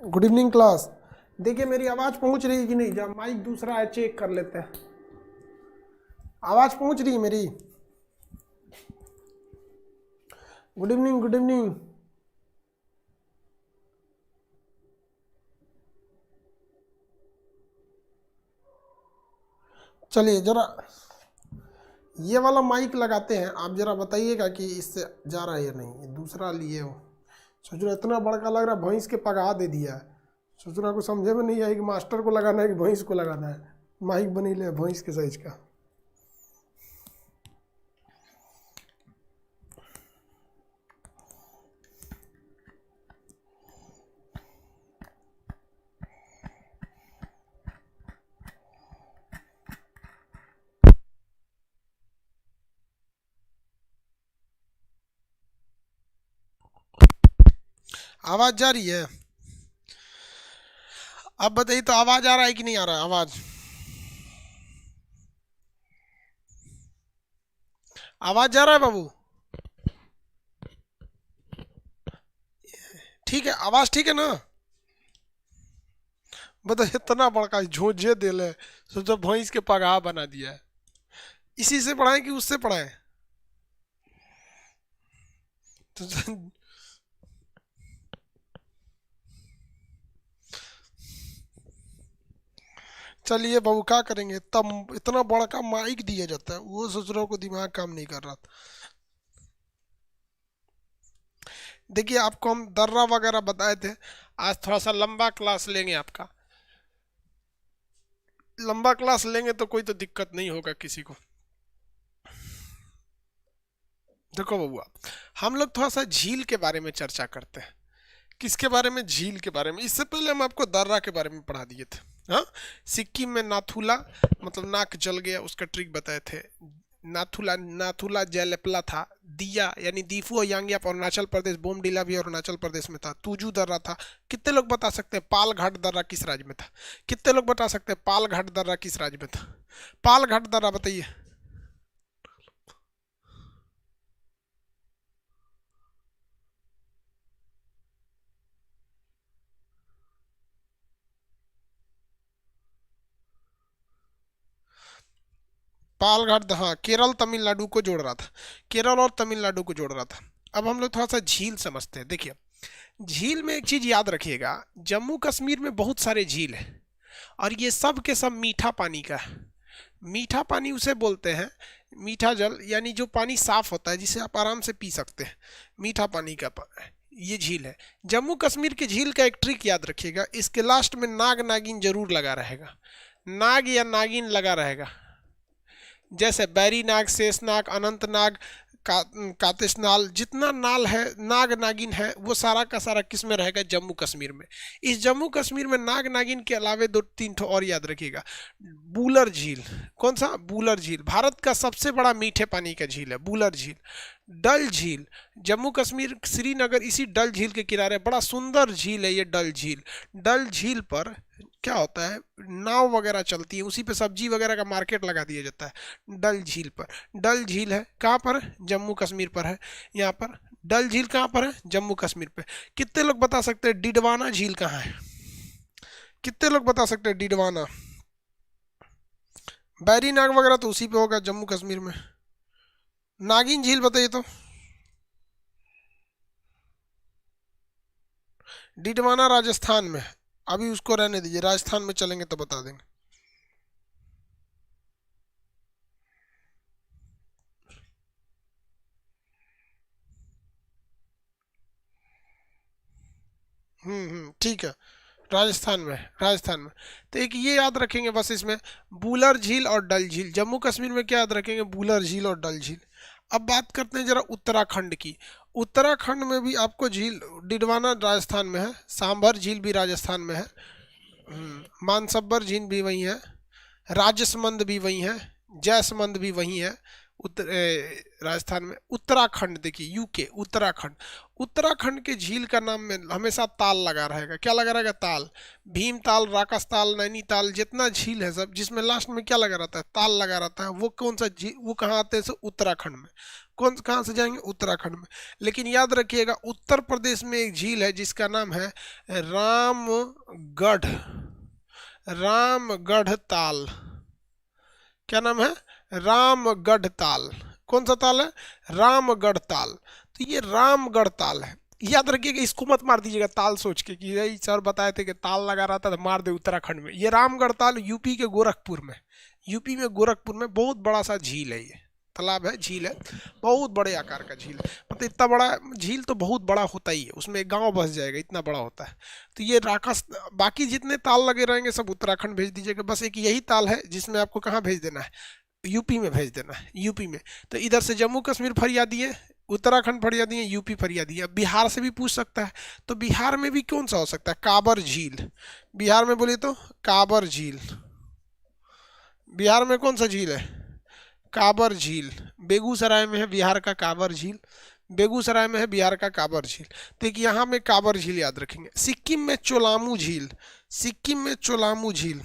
Good evening class. देखिए मेरी आवाज़ पहुंच रही है कि नहीं, जब माइक दूसरा है चेक कर लेते हैं। आवाज़ पहुंच रही है मेरी? Good evening, good evening. चलिए जरा ये वाला माइक लगाते हैं, आप जरा बताइएगा कि इससे जा रहा है या नहीं। ये दूसरा लिए हो, सोच रहा इतना बड़का लग रहा है, भैंस के पगा दे दिया है। सोच रहा को समझे में नहीं आई कि मास्टर को लगाना है कि भैंस को लगाना है। माइक बनी ले भैंस के साइज का। आवाज़ जा रही है? अब बताइए तो, आवाज़ आ रहा है कि नहीं आ रहा है? आवाज़ जा रहा है बाबू? ठीक है, आवाज़ ठीक है ना? बताइए इतना बड़का झोंझे दे ले, सोचो भैंस के पगहा बना दिया है। इसी से पढ़ाएं कि उससे पढ़ाएं? तो चलिए बाबू, क्या करेंगे, तब इतना बड़ा का माइक दिया जाता है, वो सोच रहा को दिमाग काम नहीं कर रहा था। देखिए आपको हम दर्रा वगैरह बताए थे। आज थोड़ा सा लंबा क्लास लेंगे आपका। लंबा क्लास लेंगे तो कोई तो दिक्कत नहीं होगा किसी को। देखो बबुआ, हम लोग थोड़ा सा झील के बारे में चर्चा करते हैं। किसके बारे में? झील के बारे में। इससे पहले हम आपको दर्रा के बारे में पढ़ा दिए थे। हाँ, सिक्किम में नाथुला मतलब नाक जल गया, उसका ट्रिक बताए थे। नाथुला नाथुला जयलेपला था। दिया यानी दीफू और यांग्याप अरुणाचल प्रदेश, बोमडिला भी अरुणाचल प्रदेश में था। तुजू दर्रा था। कितने लोग बता सकते हैं पालघाट दर्रा किस राज्य में था? कितने लोग बता सकते हैं पालघाट दर्रा किस राज्य में था? पालघाट दर्रा बताइए। पालघाट, हाँ, केरल तमिलनाडु को जोड़ रहा था। केरल और तमिलनाडु को जोड़ रहा था। अब हम लोग थोड़ा सा झील समझते हैं। देखिए, झील में एक चीज याद रखिएगा, जम्मू कश्मीर में बहुत सारे झील है और ये सब के सब मीठा पानी का है। मीठा पानी उसे बोलते हैं, मीठा जल यानी जो पानी साफ होता है जिसे आप आराम से पी सकते हैं, मीठा पानी का ये झील है। जम्मू कश्मीर के झील का एक ट्रिक याद रखिएगा, इसके लास्ट में नाग नागिन जरूर लगा रहेगा। नाग या नागिन लगा रहेगा। जैसे बैरी नाग, शेष नाग, अनंत नाग, कातिश नाल, जितना नाल है, नाग नागिन है, वो सारा का सारा किस में रहेगा? जम्मू कश्मीर में। इस जम्मू कश्मीर में नाग नागिन के अलावे दो तीन ठो और याद रखिएगा। बूलर झील। कौन सा? बूलर झील भारत का सबसे बड़ा मीठे पानी का झील है, बूलर झील। डल झील, जम्मू कश्मीर श्रीनगर इसी डल झील के किनारे, बड़ा सुंदर झील है ये डल झील। डल झील पर क्या होता है, नाव वगैरह चलती है, उसी पे सब्जी वगैरह का मार्केट लगा दिया जाता है डल झील पर। डल झील है कहाँ पर? जम्मू कश्मीर पर है। यहाँ पर डल झील कहाँ पर है? जम्मू कश्मीर पे। कितने लोग बता सकते हैं डिडवाना झील कहाँ है? कितने लोग बता सकते हैं डिडवाना? बैरी नाग वगैरह तो उसी पे होगा जम्मू कश्मीर में। नागिन झील बताइए तो। डिडवाना राजस्थान में है। अभी उसको रहने दीजिए, राजस्थान में चलेंगे तो बता देंगे। ठीक है, राजस्थान में है, राजस्थान में। तो एक ये याद रखेंगे बस इसमें, बूलर झील और डल झील। जम्मू कश्मीर में क्या याद रखेंगे? बूलर झील और डल झील। अब बात करते हैं जरा उत्तराखंड की। उत्तराखंड में भी आपको झील, डिडवाना राजस्थान में है, सांभर झील भी राजस्थान में है, मानसब्बर झील भी वहीं है, राजसमंद भी वहीं है, जैसमंद भी वहीं है, राजस्थान में। उत्तराखंड, देखिए यूके, उत्तराखंड। उत्तराखंड के झील का नाम में हमेशा ताल लगा रहेगा। क्या लगा रहेगा? ताल। भीमताल, राकसताल, नैनीताल, जितना झील है सब, जिसमें लास्ट में क्या लगा रहता है? ताल लगा रहता है। वो कौन सा झील, वो कहाँ आते हैं? उत्तराखंड में। कहाँ से जाएंगे? उत्तराखंड में। लेकिन याद रखिएगा, उत्तर प्रदेश में एक झील है जिसका नाम है रामगढ़, रामगढ़ ताल। क्या नाम है? रामगढ़ ताल। कौन सा ताल है? रामगढ़ ताल। तो ये रामगढ़ ताल है। याद रखिएगा, इसको मत मार दीजिएगा ताल सोच के कि भाई सर बताए थे कि ताल लगा रहा था तो मार दे उत्तराखंड में। ये रामगढ़ ताल यूपी के गोरखपुर में, यूपी में गोरखपुर में बहुत बड़ा सा झील है। ये तालाब है, झील है, बहुत बड़े आकार का झील है। मतलब इतना बड़ा झील तो बहुत बड़ा होता ही है, उसमें एक गांव बस जाएगा, इतना बड़ा होता है। तो ये राकस, बाकी जितने ताल लगे रहेंगे सब उत्तराखंड भेज दीजिएगा। बस एक यही ताल है जिसमें आपको कहाँ भेज देना है? यूपी में भेज देना है, यूपी में। तो इधर से जम्मू कश्मीर फरियादी है, उत्तराखंड फरियादी है, यूपी फरियादी है। अब बिहार से भी पूछ सकता है, तो बिहार में भी कौन सा हो सकता है? काबर झील। बिहार में बोलिए तो काबर झील। बिहार में कौन सा झील है? काबर झील। बेगूसराय में है बिहार का काबर झील, बेगूसराय में है बिहार का काबर झील। देखिए यहाँ में काबर झील याद रखेंगे। सिक्किम में चोलामू झील, सिक्किम में चोलामू झील।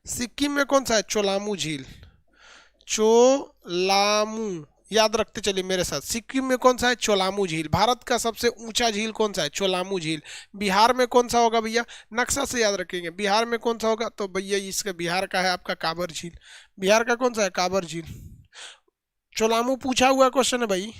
सिक्किम में कौन सा है? चोलामू झील, चोलामू। याद रखते चलिए मेरे साथ, सिक्किम में कौन सा है? चोलामू झील। भारत का सबसे ऊंचा झील कौन सा है? चोलामू झील। बिहार में कौन सा होगा भैया? नक्शा से याद रखेंगे, बिहार में कौन सा होगा? तो भैया इसका बिहार का है आपका काबर झील। बिहार का कौन सा है? काबर झील। चोलामू पूछा हुआ क्वेश्चन है भाई।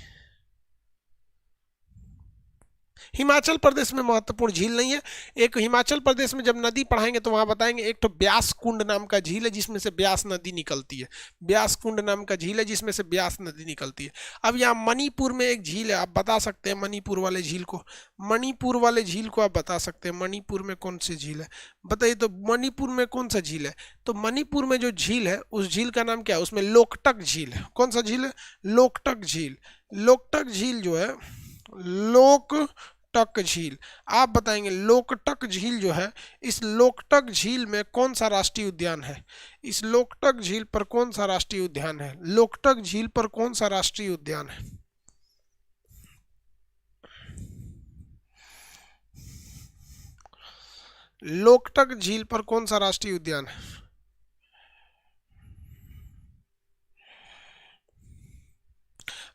हिमाचल प्रदेश में महत्वपूर्ण झील नहीं है। एक हिमाचल प्रदेश में जब नदी पढ़ाएंगे तो वहां बताएंगे, एक तो ब्यास कुंड नाम का झील है जिसमें से ब्यास नदी निकलती है। ब्यास कुंड नाम का झील है जिसमें से ब्यास नदी निकलती है। अब यहाँ मणिपुर में एक झील है, आप बता सकते हैं मणिपुर वाले झील को? मणिपुर वाले झील को आप बता सकते हैं? मणिपुर में कौन सी झील है बताइए तो? मणिपुर में कौन सा झील है? तो मणिपुर में जो झील है उस झील का नाम क्या है? उसमें लोकटक झील है। कौन सा झील है? लोकटक झील। लोकटक झील जो है, लोकटक झील, आप बताएंगे लोकटक झील जो है, इस लोकटक झील में कौन सा राष्ट्रीय उद्यान है? इस लोकटक झील पर कौन सा राष्ट्रीय उद्यान है? लोकटक झील पर कौन सा राष्ट्रीय उद्यान है? लोकटक झील पर कौन सा राष्ट्रीय उद्यान है?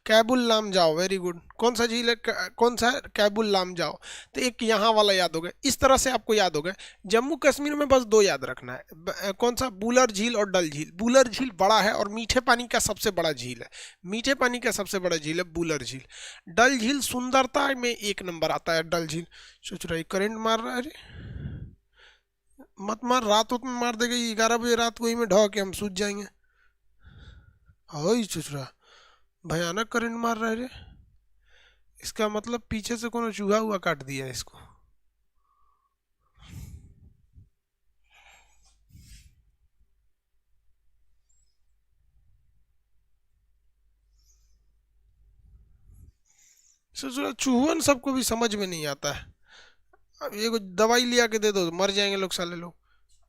Keibul Lamjao, very good. कौन सा झील है? कौन सा है? कैबुल लामजाओ। तो एक यहाँ वाला याद हो गया। इस तरह से आपको याद हो गया। जम्मू कश्मीर में बस दो याद रखना है, कौन सा? बुलर झील और डल झील। बुलर झील बड़ा है और मीठे पानी का सबसे बड़ा झील है। मीठे पानी का सबसे बड़ा झील है बुलर झील। डल झील सुंदरता में एक नंबर आता है। डल झील। सोच रहा है करंट मार रहा है। अरे मत मार, रात में मार देगा 11 बजे रात को ही में ढो के हम सूझ जाएंगे। सोच रहा भयानक करंट मार रहा है रे। इसका मतलब पीछे से कोनो चूहा हुआ काट दिया है इसको। चूहन सबको भी समझ में नहीं आता है। अब ये कुछ दवाई लिया के दे दो, मर जाएंगे लोग साले लोग।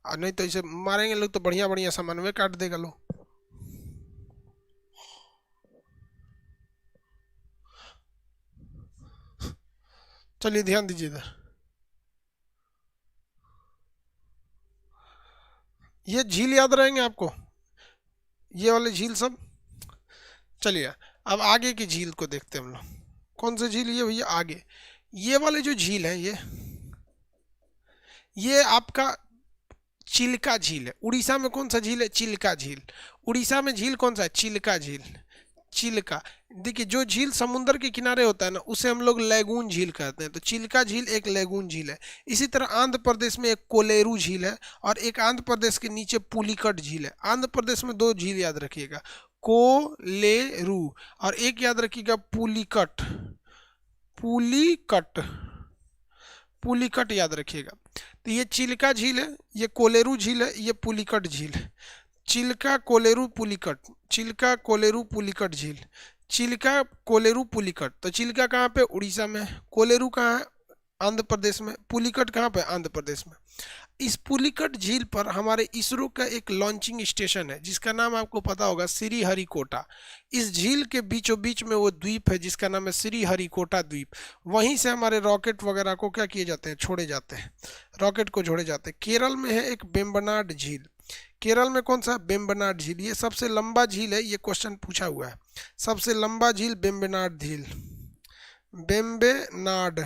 और नहीं तो इसे मारेंगे लोग तो बढ़िया बढ़िया सामान में काट देगा लोग। चलिए ध्यान दीजिए इधर, ये झील याद रहेंगे आपको, ये वाले झील सब। चलिए अब आगे की झील को देखते हैं हम लोग। कौन सी झील? ये भैया आगे ये वाले जो झील है, ये आपका चिल्का झील है। उड़ीसा में कौन सा झील है? चिल्का झील। उड़ीसा में झील कौन सा है? चिल्का झील। चिल्का। देखिए जो झील समुद्र के किनारे होता है ना, उसे हम लोग लैगून झील कहते हैं। तो चिल्का झील एक लैगून झील है। इसी तरह आंध्र प्रदेश में एक कोलेरू झील है और एक आंध्र प्रदेश के नीचे पुलिकट झील है। आंध्र प्रदेश में दो झील याद रखिएगा, कोलेरू, और एक याद रखिएगा पुलिकट। पुलिकट, पुलिकट याद रखिएगा। तो ये चिल्का झील है, ये कोलेरू झील है, ये पुलिकट झील है। चिल्का कोलेरू पुलिकट, चिल्का कोलेरू पुलिकट झील, चिल्का कोलेरू पुलिकट। तो चिल्का कहाँ पे? उड़ीसा में। कोलेरू कहाँ है? आंध्र प्रदेश में। पुलिकट कहाँ पे? आंध्र प्रदेश में। इस पुलिकट झील पर हमारे इसरो का एक लॉन्चिंग स्टेशन है जिसका नाम आपको पता होगा श्रीहरिकोटा। इस झील के बीचों बीच में वो द्वीप है जिसका नाम है श्रीहरिकोटा द्वीप। वहीं से हमारे रॉकेट वगैरह को क्या किए जाते हैं, छोड़े जाते हैं, रॉकेट को छोड़े जाते हैं। केरल में है एक वेम्बनाड झील। केरल में कौन सा, वेम्बनाड झील। ये सबसे लंबा झील है, ये क्वेश्चन पूछा हुआ है। सबसे लंबा झील वेम्बनाड झील, वेम्बनाड।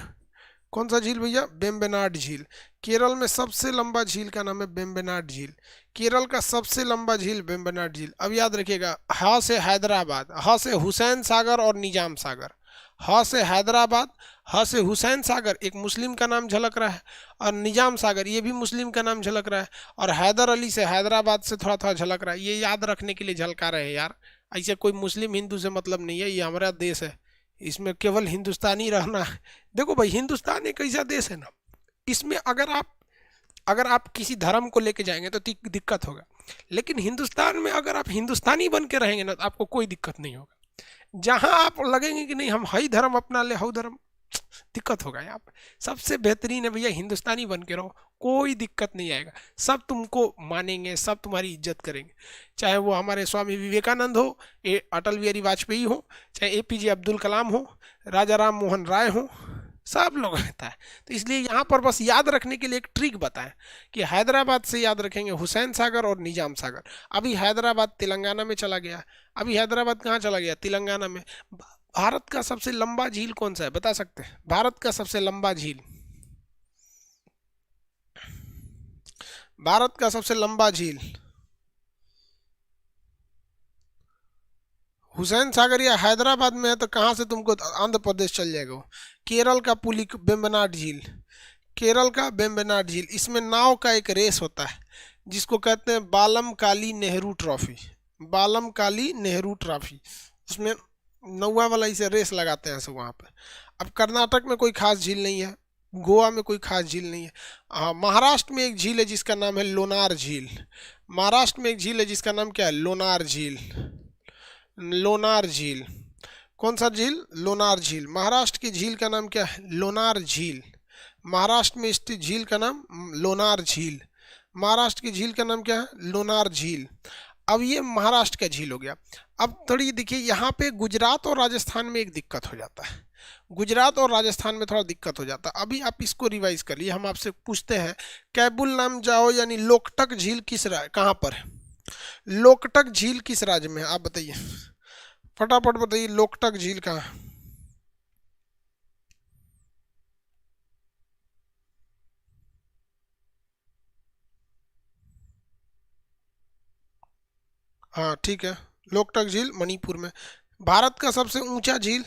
कौन सा झील भैया, वेम्बनाड झील। केरल में सबसे लंबा झील का नाम है वेम्बनाड झील। केरल का सबसे लंबा झील वेम्बनाड झील। अब याद रखिएगा, ह से हैदराबाद, ह से हुसैन सागर और निजाम सागर। ह से हैदराबाद, ह से हुसैन सागर एक मुस्लिम का नाम झलक रहा है, और निजाम सागर ये भी मुस्लिम का नाम झलक रहा है, और हैदर अली से हैदराबाद से थोड़ा थोड़ा झलक रहा है। ये याद रखने के लिए झलका रहे हैं यार, ऐसे कोई मुस्लिम हिंदू से मतलब नहीं है। ये हमारा देश है, इसमें केवल हिंदुस्तानी रहना है। देखो भाई, हिंदुस्तान एक ऐसा देश है ना, इसमें अगर आप किसी धर्म को लेके जाएंगे तो दिक्कत होगा, लेकिन हिंदुस्तान में अगर आप हिंदुस्तानी बन के रहेंगे ना तो आपको कोई दिक्कत नहीं होगा। जहां आप लगेंगे कि नहीं हम हई धर्म अपना ले, हऊ धर्म, दिक्कत होगा। यहाँ पे सबसे बेहतरीन है भैया, हिंदुस्तानी बन के रहो, कोई दिक्कत नहीं आएगा। सब तुमको मानेंगे, सब तुम्हारी इज्जत करेंगे, चाहे वो हमारे स्वामी विवेकानंद हो, अटल बिहारी वाजपेयी हो, चाहे एपीजे अब्दुल कलाम हो, राजा राम मोहन राय हो, सब लोग रहता है। तो इसलिए यहाँ पर बस याद रखने के लिए एक ट्रिक बताएं कि हैदराबाद से याद रखेंगे हुसैन सागर और निजाम सागर। अभी हैदराबाद तेलंगाना में चला गया, अभी हैदराबाद कहाँ चला गया, तेलंगाना में। भारत का सबसे लंबा झील कौन सा है, बता सकते हैं? भारत का सबसे लंबा झील, भारत का सबसे लंबा झील हुसैन सागर या हैदराबाद में है तो कहाँ से तुमको आंध्र प्रदेश चल जाएगा। केरल का पुली वेम्बनाड झील, केरल का वेम्बनाड झील। इसमें नाव का एक रेस होता है जिसको कहते हैं बालम काली नेहरू ट्रॉफी, बालम काली नेहरू ट्रॉफी। उसमें नौवा वाला इसे रेस लगाते हैं सब वहाँ पे। अब कर्नाटक में कोई खास झील नहीं है, गोवा में कोई खास झील नहीं है। हाँ, महाराष्ट्र में एक झील है जिसका नाम है लोनार झील। महाराष्ट्र में एक झील है जिसका नाम क्या है, लोनार झील, लोनार झील। कौन सा झील, लोनार झील। महाराष्ट्र की झील का नाम क्या है, लोनार झील। महाराष्ट्र में स्थित झील का नाम लोनार झील, महाराष्ट्र की झील का नाम क्या है, लोनार झील। अब ये महाराष्ट्र का झील हो गया। अब थोड़ी देखिए, यहाँ पे गुजरात और राजस्थान में एक दिक्कत हो जाता है, गुजरात और राजस्थान में थोड़ा दिक्कत हो जाता है। अभी आप इसको रिवाइज कर लिए। हम आपसे पूछते हैं कैबुल नाम जाओ यानी लोकटक झील किस कहाँ पर है, लोकटक झील किस राज्य में है, आप बताइए, फटाफट बताइए, लोकटक झील कहाँ है? हाँ ठीक है, लोकटक झील मणिपुर में। भारत का सबसे ऊंचा झील,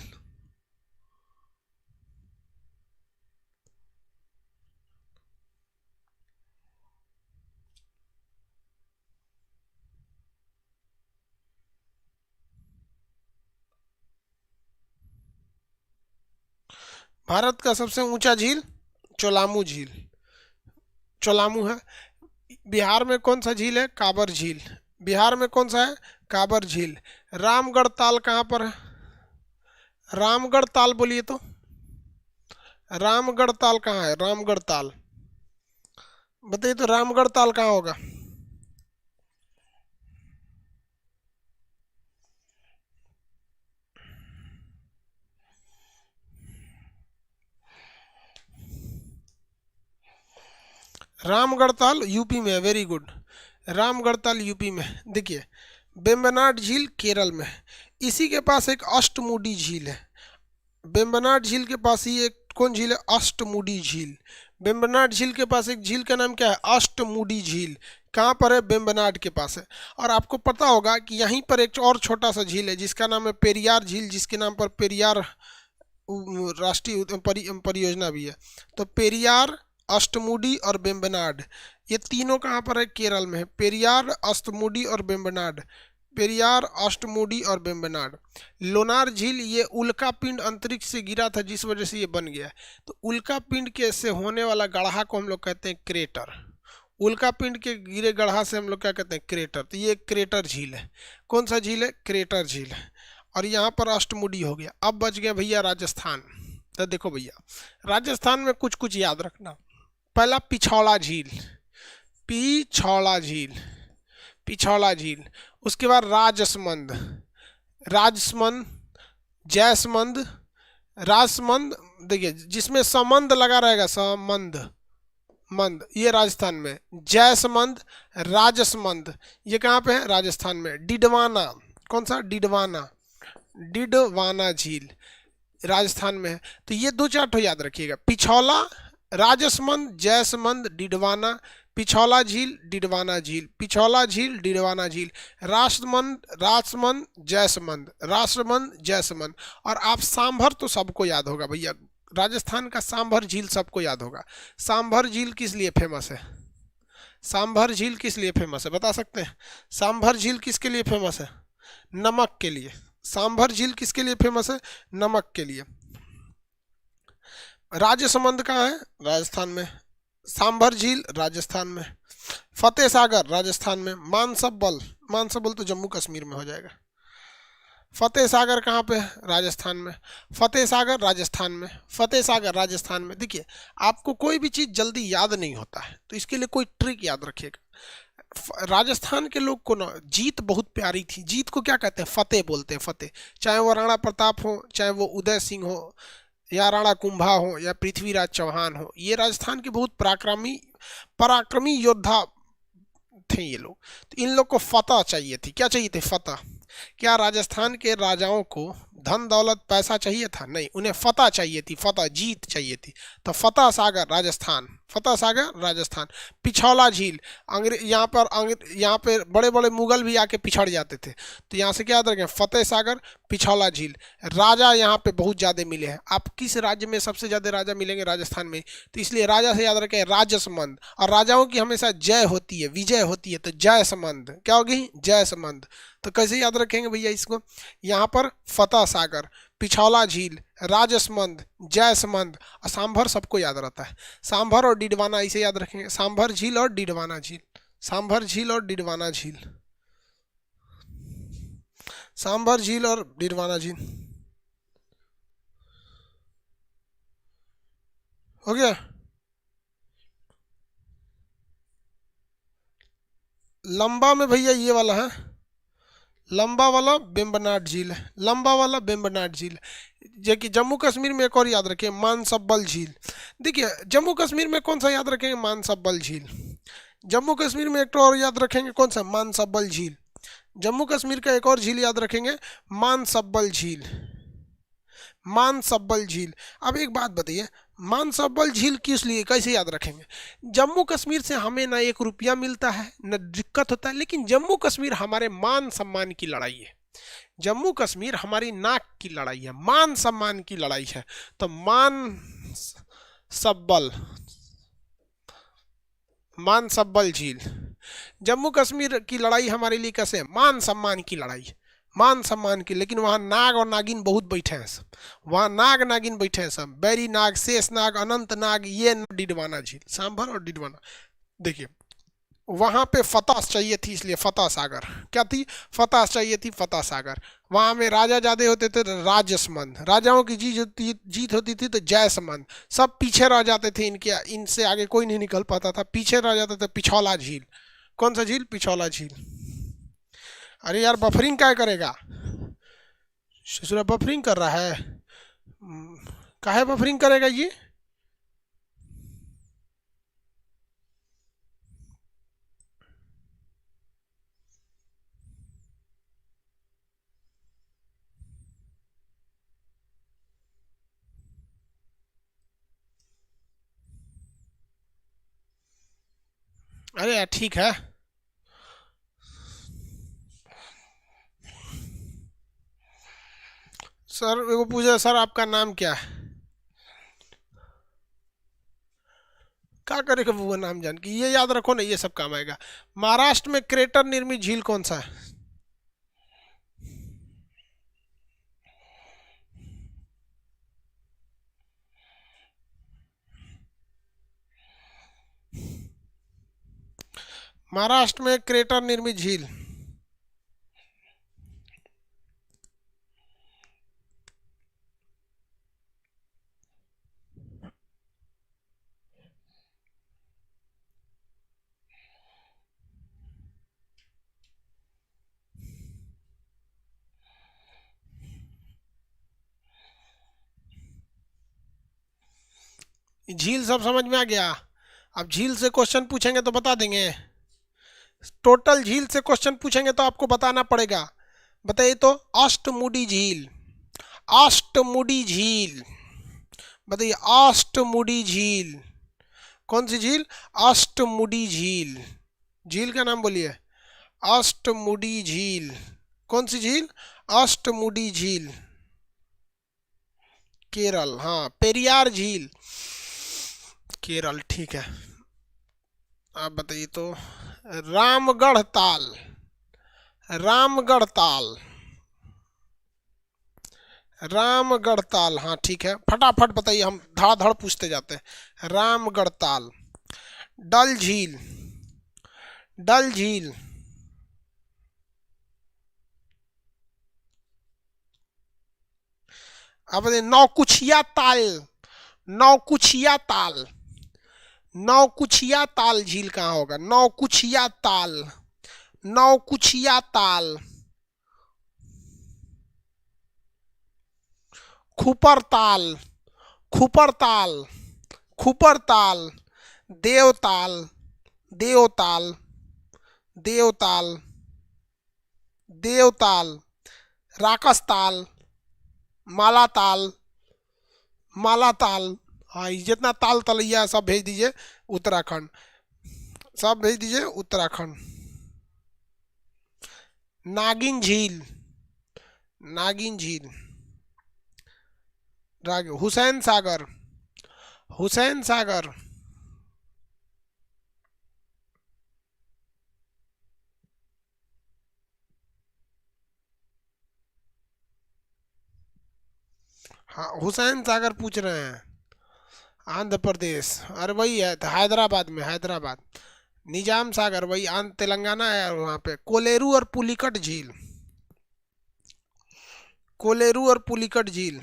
भारत का सबसे ऊंचा झील चोलामू झील, चोलामू है। बिहार में कौन सा झील है, काबर झील। बिहार में कौन सा है, काबर झील। रामगढ़ ताल कहाँ पर है, रामगढ़ ताल बोलिए तो, रामगढ़ ताल कहाँ है, रामगढ़ ताल बताइए तो, रामगढ़ ताल कहाँ होगा? रामगढ़ ताल यूपी में है, very good, Ramgarh Tal UP में। देखिए, वेम्बनाड झील केरल में है, इसी के पास एक अष्टमुडी झील है। वेम्बनाड झील के पास ही एक कौन झील है, अष्टमुडी झील। वेम्बनाड झील के पास एक झील का नाम क्या है, अष्टमुडी झील। कहाँ पर है, वेम्बनाड के पास है। और आपको पता होगा कि यहीं पर एक और छोटा सा झील है जिसका नाम है पेरियार झील, जिसके नाम पर पेरियार राष्ट्रीय परियोजना भी है। तो पेरियार, अष्टमुडी और वेम्बनाड, ये तीनों कहाँ पर है, केरल में है। पेरियार, अष्टमुडी और वेम्बनाड, पेरियार, अष्टमुडी और वेम्बनाड। लोनार झील ये उल्का पिंड अंतरिक्ष से गिरा था जिस वजह से ये बन गया। तो उल्का पिंड के से होने वाला गढ़ा को हम लोग कहते हैं क्रेटर। उल्का पिंड के गिरे गढ़ा से हम लोग क्या कहते हैं, क्रेटर। तो ये क्रेटर झील है। कौन सा झील है, क्रेटर झील है। और यहाँ पर अष्टमुडी हो गया। अब बच गया भैया राजस्थान। तो देखो भैया, राजस्थान में कुछ कुछ याद रखना। पहला पिछौला झील, पिछौला झील, पिछौला झील। उसके बाद राजसमंद, राजसमंद, जैसमंद, राजसमंद। देखिए जिसमें समंद लगा रहेगा, समंद, मंद, ये राजस्थान में। जैसमंद, राजसमंद, ये कहाँ पे है? राजस्थान में। डिडवाना, कौन सा? डिडवाना, डिडवाना झील राजस्थान में है। तो ये दो चार ठो याद रखिएगा, पिछौला, राजसमंद, जैसमंद, डिडवाना, पिछौला झील, डिडवाना झील, पिछौला झील, डिडवाना झील, राष्ट्रमंद, राजसमंद, जैसमंद, राष्ट्रमंद, जैसमंद। और आप सांभर तो सबको याद होगा भैया, राजस्थान का सांभर झील सबको याद होगा। सांभर झील किस लिए फेमस है? सांभर झील किस लिए फेमस है, बता सकते हैं? सांभर झील किसके लिए फेमस है? नमक के लिए। सांभर झील किसके लिए फेमस है? नमक के लिए। राजसमंद कहाँ है? राजस्थान में। सांभर झील राजस्थान में। फतेह सागर राजस्थान में। मानसबल, मानसबल तो जम्मू कश्मीर में हो जाएगा। फतेह सागर कहाँ पे है? राजस्थान में। फतेह सागर राजस्थान में, फतेह सागर राजस्थान में। देखिए आपको कोई भी चीज़ जल्दी याद नहीं होता है, तो इसके लिए कोई ट्रिक याद रखिएगा। राजस्थान के लोग को ना जीत बहुत प्यारी थी। जीत को क्या कहते हैं? फतेह बोलते हैं, फतेह। चाहे वो राणा प्रताप हो, चाहे वो उदय सिंह हो, या राणा कुंभा हो, या पृथ्वीराज चौहान हो, ये राजस्थान के बहुत पराक्रमी योद्धा थे ये लोग। तो इन लोग को फतह चाहिए थी। क्या चाहिए थे? फतह। क्या राजस्थान के राजाओं को धन दौलत पैसा चाहिए था? नहीं, उन्हें फतह चाहिए थी, फतह, जीत चाहिए थी। तो फतह सागर राजस्थान, फतह सागर राजस्थान। पिछौला झील, यहाँ पर बड़े बड़े मुगल भी आके पिछड़ जाते थे, तो यहाँ से क्या याद रखें? फतेह सागर, पिछौला झील। राजा यहाँ पे बहुत ज़्यादा मिले हैं। आप किस राज्य में सबसे ज़्यादा राजा मिलेंगे? राजस्थान में। तो इसलिए राजा से याद रखें राजसमंद। और राजाओं की हमेशा जय होती है, विजय होती है, तो जयसमंद। क्या होगी? जयसमंद। तो कैसे याद रखेंगे भैया इसको? यहाँ पर फतह सागर, पिछौला झील, राजसमंद, जयसमंद और सांभर सबको याद रहता है। सांभर और डिडवाना इसे याद रखेंगे, सांभर झील और डिडवाना झील, सांभर झील और डिडवाना झील, सांभर झील और डिडवाना झील। हो गया? लंबा में भैया ये वाला है, लंबा वाला बेम्बनाड झील है, लंबा वाला बेम्बनाड झील। जो कि जम्मू कश्मीर में एक और याद रखें, मानसब्बल झील। देखिए जम्मू कश्मीर में कौन सा याद रखेंगे? मानसब्बल झील। जम्मू कश्मीर में एक तो और याद रखेंगे, कौन सा? मानसब्बल झील। जम्मू कश्मीर का एक और झील याद रखेंगे, मानसब्बल झील, मानसब्बल झील। अब एक बात बताइए, मानसब्बल झील किस लिए, कैसे याद रखेंगे? जम्मू कश्मीर से हमें ना 1 रुपया मिलता है, न दिक्कत होता है, लेकिन जम्मू कश्मीर हमारे मान सम्मान की लड़ाई है। जम्मू कश्मीर हमारी नाक की लड़ाई है, मान सम्मान की लड़ाई है। तो सब्बल, मान सब्बल झील। जम्मू कश्मीर की लड़ाई हमारे लिए कैसे है? मान सम्मान की लड़ाई, मान सम्मान की। लेकिन वहाँ नाग और नागिन बहुत बैठे हैं सब, वहाँ नाग नागिन बैठे हैं सब, बैरी नाग, शेष नाग, अनंत नाग, ये डिडवाना झील, सांभर और डिडवाना। देखिए वहाँ पे फतह चाहिए थी, इसलिए फतह सागर। क्या थी? फतह चाहिए थी, फतह सागर। वहाँ में राजा ज्यादा होते थे तो राजसमंद, राजाओं की जीत होती थी तो जयसमंद। सब पीछे रह जाते थे, इनके इनसे आगे कोई नहीं निकल पाता था, पीछे रह जाते थे। पिछौला झील, कौन सा झील? पिछौला झील। अरे यार बफरिंग क्या करेगा? ससुरा बफरिंग कर रहा है, काहे बफरिंग करेगा ये? अरे यार ठीक है। सर वो पूछा, सर आपका नाम क्या है? क्या करेगा वो नाम जान के? ये याद रखो ना, ये सब काम आएगा। महाराष्ट्र में क्रेटर निर्मित झील कौन सा है? महाराष्ट्र में क्रेटर निर्मित झील, झील सब समझ में आ गया। अब झील से क्वेश्चन पूछेंगे तो बता देंगे, टोटल झील से क्वेश्चन पूछेंगे तो आपको बताना पड़ेगा। बताइए तो, अष्टमुडी झील, अष्टमुडी झील, बताइए अष्टमुडी झील, कौन सी झील? अष्टमुडी झील, झील का नाम बोलिए। अष्टमुडी झील, कौन सी झील? अष्टमुडी झील, केरल। हाँ, पेरियार झील, केरल, ठीक है। आप बताइए तो, रामगढ़ ताल, रामगढ़ ताल, रामगढ़ ताल, हाँ ठीक है, फटाफट बताइए, हम धड़ाधड़ पूछते जाते हैं। रामगढ़ ताल। डल झील, डल झील, अब बताइए नौकुचिया ताल, नौकुचिया ताल, नौकुचिया ताल झील कहाँ होगा? नौकुचिया ताल, नौकुचिया ताल, खुपरताल, खुपरताल, खुपरताल, देवताल, देवताल, देवताल, देवताल, राकसताल, मालाताल, मालाताल। हाँ, ये जितना ताल तलैया है सब भेज दीजिए उत्तराखंड, सब भेज दीजिए उत्तराखंड। नागिन झील, नागिन झील, हुसैन सागर, हुसैन सागर, हाँ हुसैन सागर पूछ रहे हैं। आंध्र प्रदेश, अरे वही है तो हैदराबाद में, हैदराबाद। निजाम सागर वही आंध्र तेलंगाना है, और वहाँ पे कोलेरू और पुलिकट झील, कोलेरू और पुलिकट झील।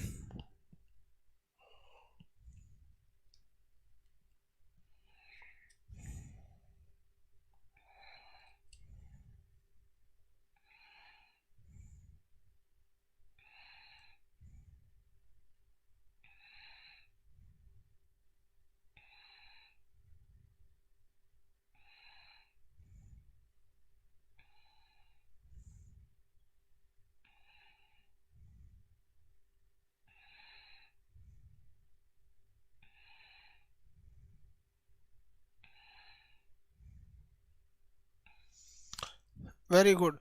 Very good.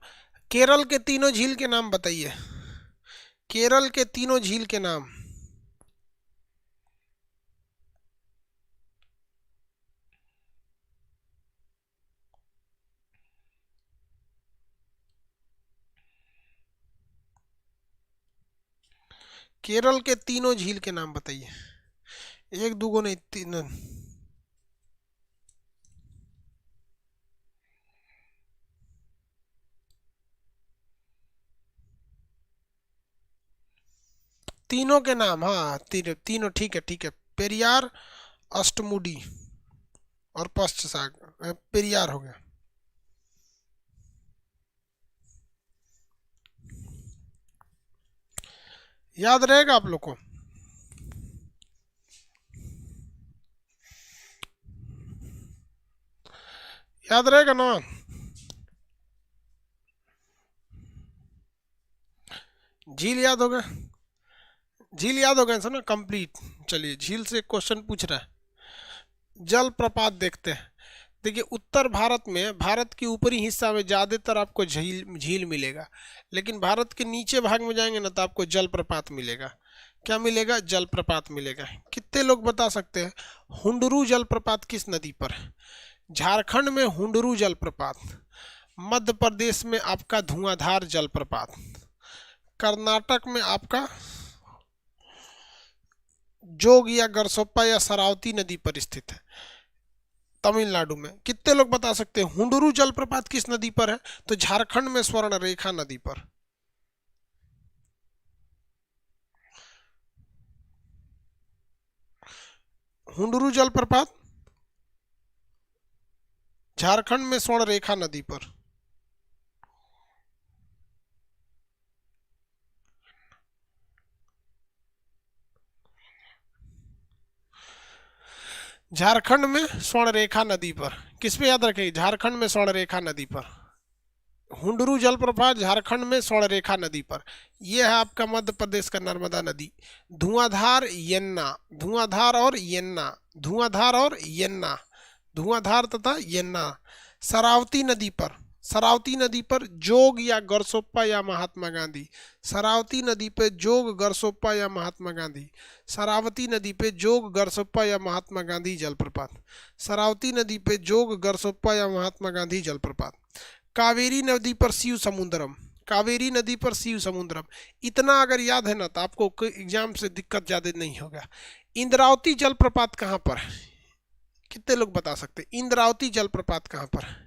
केरल के तीनों झील के नाम बताइए, केरल के तीनों झील के नाम। केरल के तीनों झील के नाम बताइए, एक दूगो नहीं, तीनों। तीनों के नाम, हाँ तीनों, तीनों ठीक है, ठीक है। पेरियार, अष्टमुडी और पश्च सागर, पेरियार हो गया। याद रहेगा आप लोग को? याद रहेगा ना? झील याद हो गया, झील याद हो गया ना, कंप्लीट। चलिए, झील से क्वेश्चन पूछ रहा है। जल प्रपात देखते हैं। देखिए, उत्तर भारत में, भारत के ऊपरी हिस्सा में ज़्यादातर आपको झील झील मिलेगा, लेकिन भारत के नीचे भाग में जाएंगे ना तो आपको जलप्रपात मिलेगा। क्या मिलेगा? जलप्रपात मिलेगा। कितने लोग बता सकते हैं हुंडरू जलप्रपात किस नदी पर है? झारखंड में हुंडरू जलप्रपात, मध्य प्रदेश में आपका धुआंधार जलप्रपात, कर्नाटक में आपका जोग या गरसोप्पा या सरावती नदी पर स्थित है। तमिलनाडु में कितने लोग बता सकते हैं हुंडरू जलप्रपात किस नदी पर है? तो झारखंड में स्वर्ण रेखा नदी पर। हुंडरू जलप्रपात झारखंड में स्वर्ण रेखा नदी पर। झारखंड में स्वर्णरेखा नदी पर, किस पे याद रखें, झारखंड में स्वर्णरेखा नदी पर। हुंडरू जलप्रपात झारखंड में स्वर्णरेखा नदी पर। यह है आपका मध्य प्रदेश का नर्मदा नदी। धुआंधार यन्ना, धुआंधार और यन्ना, धुआंधार और यन्ना, धुआंधार तथा यन्ना। शरावती नदी पर, शरावती नदी पर जोग या गरसोप्पा या महात्मा गांधी, शरावती नदी पे जोग गरसोप्पा या महात्मा गांधी, शरावती नदी पे जोग गरसोप्पा या महात्मा गांधी जलप्रपात, शरावती नदी पे जोग गरसोप्पा या महात्मा गांधी जलप्रपात। कावेरी नदी पर शिव समुद्रम, कावेरी नदी पर शिव समुद्रम। इतना अगर याद है ना तो आपको एग्जाम से दिक्कत ज्यादा नहीं होगा। इंद्रावती जलप्रपात कहाँ पर है, कितने लोग बता सकते, इंद्रावती जलप्रपात कहाँ पर है।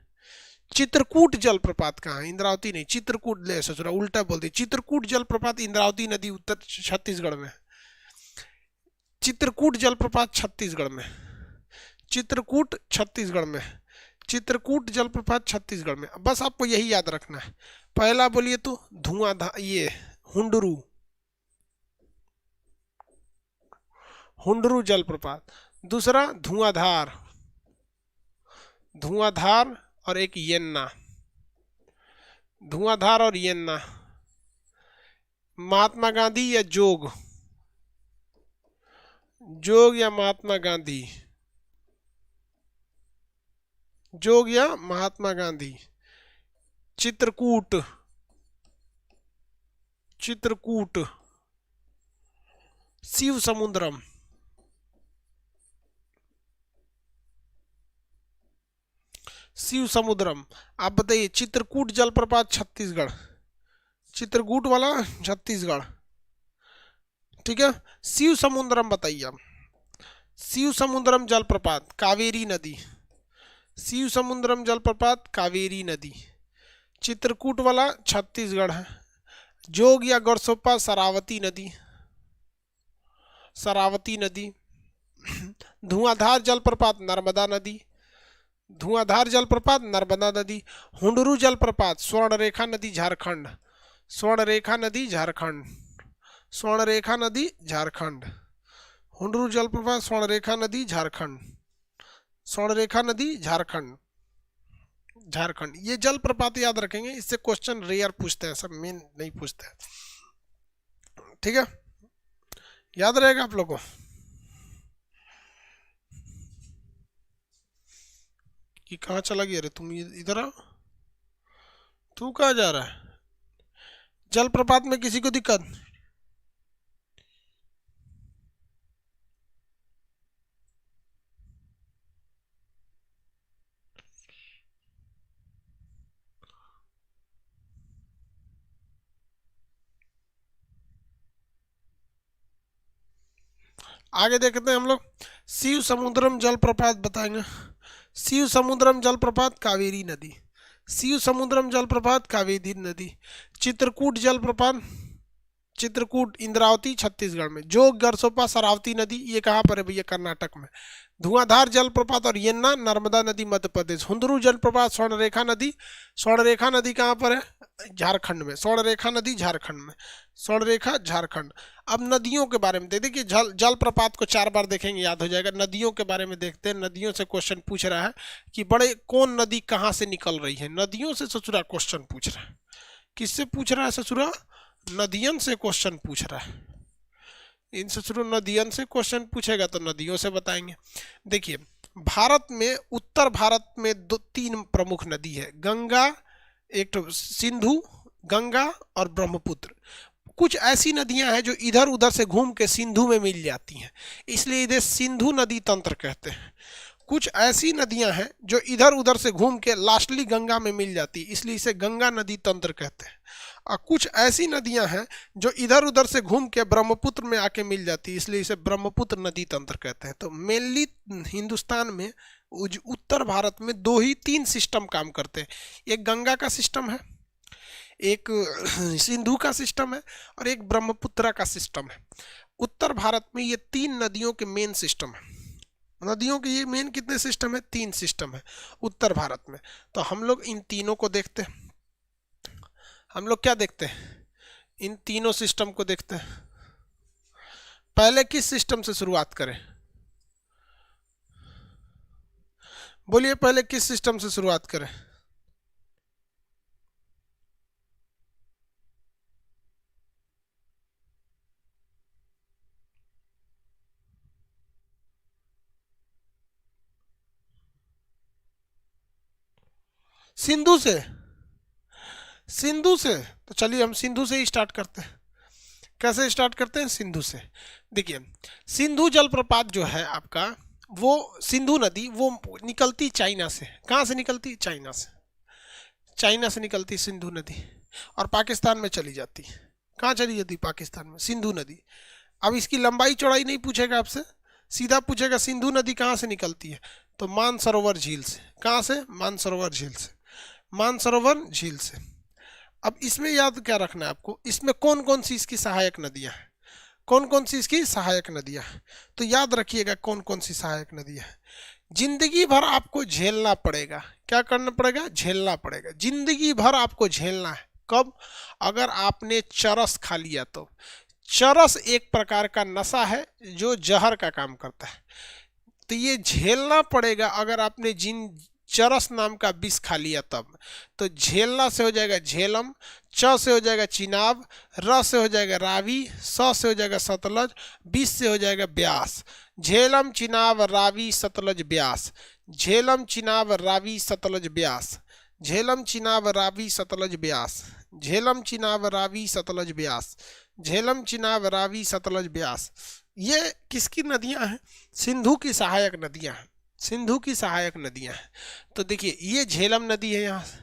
चित्रकूट जलप्रपात कहाँ है, इंद्रावती नहीं चित्रकूट, ले ससुरा उल्टा बोल दी, चित्रकूट जलप्रपात इंद्रावती नदी उत्तर छत्तीसगढ़ में, चित्रकूट जलप्रपात छत्तीसगढ़ में, चित्रकूट छत्तीसगढ़ में, चित्रकूट जलप्रपात छत्तीसगढ़ में। बस आपको यही याद रखना है। पहला बोलिए तो धुआंधार, ये हुंडरू, हुंडरू जलप्रपात। दूसरा धुआंधार, धुआंधार और एक येन्ना, धुआंधार और येन्ना। महात्मा गांधी या जोग, जोग या महात्मा गांधी, जोग या महात्मा गांधी। चित्रकूट, चित्रकूट। शिव समुद्रम, शिव समुद्रम। आप बताइए चित्रकूट जलप्रपात छत्तीसगढ़, चित्रकूट वाला छत्तीसगढ़, ठीक है। शिव समुद्रम बताइए आप, शिव समुद्रम जलप्रपात कावेरी नदी, शिव समुद्रम जलप्रपात कावेरी नदी। चित्रकूट वाला छत्तीसगढ़ है। जोग या गरसोप्पा शरावती नदी, शरावती नदी। धुआंधार जलप्रपात नर्मदा नदी, धुआंधार जलप्रपात नर्मदा नदी। हुंडरू जलप्रपात स्वर्णरेखा नदी झारखंड, स्वर्णरेखा नदी झारखंड, स्वर्णरेखा नदी झारखंड। हुंडरू जलप्रपात स्वर्णरेखा नदी झारखंड, स्वर्णरेखा नदी झारखंड, झारखंड। ये जलप्रपात याद रखेंगे, इससे क्वेश्चन रेयर पूछते हैं, सब मेन नहीं पूछते हैं, ठीक है। याद रहेगा आप लोगों को। कि कहाँ चला गया रे तुम, इधर आओ, तू कहाँ जा रहा है। जलप्रपात में किसी को दिक्कत, आगे देखते हैं हम लोग। शिव समुद्रम जलप्रपात बताएंगे। शिव समुद्रम जलप्रपात कावेरी नदी, शिव समुद्रम जलप्रपात कावेरी नदी। चित्रकूट जलप्रपात, चित्रकूट इंद्रावती छत्तीसगढ़ में। जोग गरसोप्पा शरावती नदी, ये कहाँ पर है भैया, कर्नाटक में। धुआंधार जलप्रपात और येन्ना नर्मदा नदी मध्य प्रदेश। हुंडरू जलप्रपात स्वर्णरेखा नदी, स्वर्णरेखा नदी कहाँ पर है, झारखंड में। स्वर्णरेखा नदी झारखंड में, स्वर्णरेखा झारखंड। अब नदियों के बारे में देखिए, जलप्रपात को 4 बार देखेंगे याद हो जाएगा। नदियों के बारे में देखते हैं, नदियों से क्वेश्चन पूछ रहा है कि बड़े कौन नदी कहाँ से निकल रही है, नदियों से ससुरा क्वेश्चन पूछ रहा है। किससे पूछ रहा है ससुरा, नदियन से क्वेश्चन पूछ रहा है। इन ससुरो नदियन से क्वेश्चन पूछेगा तो नदियों से बताएंगे। देखिए भारत में, उत्तर भारत में 3 प्रमुख नदी है, गंगा, एक तो सिंधु, गंगा और ब्रह्मपुत्र। कुछ ऐसी नदियां हैं जो इधर उधर से घूम के सिंधु में मिल जाती हैं, इसलिए इन्हें सिंधु नदी तंत्र कहते हैं। कुछ ऐसी नदियां हैं जो इधर उधर से घूम के लास्टली गंगा में मिल जाती है, इसलिए इसे गंगा नदी तंत्र कहते हैं। और कुछ ऐसी नदियां हैं जो इधर उधर से घूम के ब्रह्मपुत्र में आके मिल जाती है, इसलिए इसे ब्रह्मपुत्र नदी तंत्र कहते हैं। तो मेनली हिंदुस्तान में, उत्तर भारत में 3 सिस्टम काम करते हैं। एक गंगा का सिस्टम है, एक सिंधु का सिस्टम है और एक ब्रह्मपुत्र का सिस्टम है। उत्तर भारत में ये 3 नदियों के मेन सिस्टम है। नदियों के ये मेन कितने सिस्टम है, 3 सिस्टम है उत्तर भारत में। तो हम लोग इन तीनों को देखते हैं। हम लोग क्या देखते हैं, इन तीनों सिस्टम को देखते हैं। पहले किस सिस्टम से शुरुआत करें, बोलिए पहले किस सिस्टम से शुरुआत करें? सिंधु से। सिंधु से, तो चलिए हम सिंधु से ही स्टार्ट करते हैं। कैसे स्टार्ट करते हैं? सिंधु से। देखिए, सिंधु जलप्रपात जो है आपका, वो सिंधु नदी वो निकलती चाइना से। कहाँ से निकलती? चाइना से। चाइना से निकलती सिंधु नदी और पाकिस्तान में चली जाती। कहाँ चली जाती? पाकिस्तान में, सिंधु नदी। अब इसकी लंबाई चौड़ाई नहीं पूछेगा आपसे, सीधा पूछेगा सिंधु नदी कहाँ से निकलती है, तो मानसरोवर झील से। कहाँ से? मानसरोवर झील से। मानसरोवर झील से। अब इसमें याद क्या रखना है आपको, इसमें कौन कौन सी इसकी सहायक नदियां हैं, कौन कौन सी इसकी सहायक नदियां हैं, तो याद रखिएगा कौन कौन सी सहायक नदियां हैं। जिंदगी भर आपको झेलना पड़ेगा। क्या करना पड़ेगा? झेलना पड़ेगा। जिंदगी भर आपको झेलना है। कब? अगर आपने चरस खा लिया तो। चरस एक प्रकार का नशा है जो जहर का काम करता है, तो ये झेलना पड़ेगा। अगर आपने जिन चरस नाम का विष खा लिया तब, तो झेलना से हो जाएगा झेलम, च से हो जाएगा चिनाब, र से हो जाएगा रावी, स से हो जाएगा सतलज, बीस से हो जाएगा ब्यास। झेलम चिनाब रावी सतलज ब्यास। झेलम चिनाब रावी सतलज ब्यास। झेलम चिनाब रावी सतलज ब्यास। झेलम चिनाब रावी सतलज ब्यास। झेलम चिनाब रावी सतलज ब्यास। ये किसकी नदियां हैं? सिंधु की सहायक नदियां हैं। सिंधु की सहायक नदियां हैं। तो देखिए, ये झेलम नदी है यहाँ से,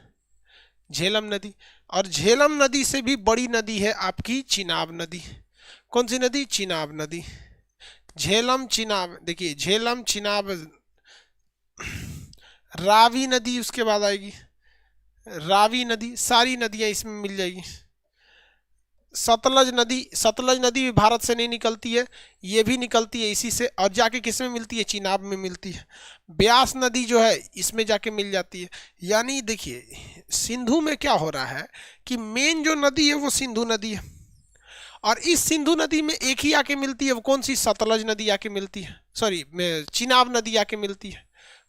झेलम नदी। और झेलम नदी से भी बड़ी नदी है आपकी चिनाब नदी। कौन सी नदी? चिनाब नदी। झेलम चिनाब, देखिए झेलम चिनाब रावी नदी उसके बाद आएगी, रावी नदी। सारी नदियां इसमें मिल जाएगी। सतलज नदी, सतलज नदी भी भारत से नहीं निकलती है, ये भी निकलती है इसी से, और जाके किस में मिलती है? चिनाब में मिलती है। ब्यास नदी जो है इसमें जाके मिल जाती है। यानी देखिए, सिंधु में क्या हो रहा है कि मेन जो नदी है वो सिंधु नदी है, और इस सिंधु नदी में एक ही आके मिलती है, वो कौन सी? सतलज नदी आके मिलती है, सॉरी चिनाब नदी आके मिलती है।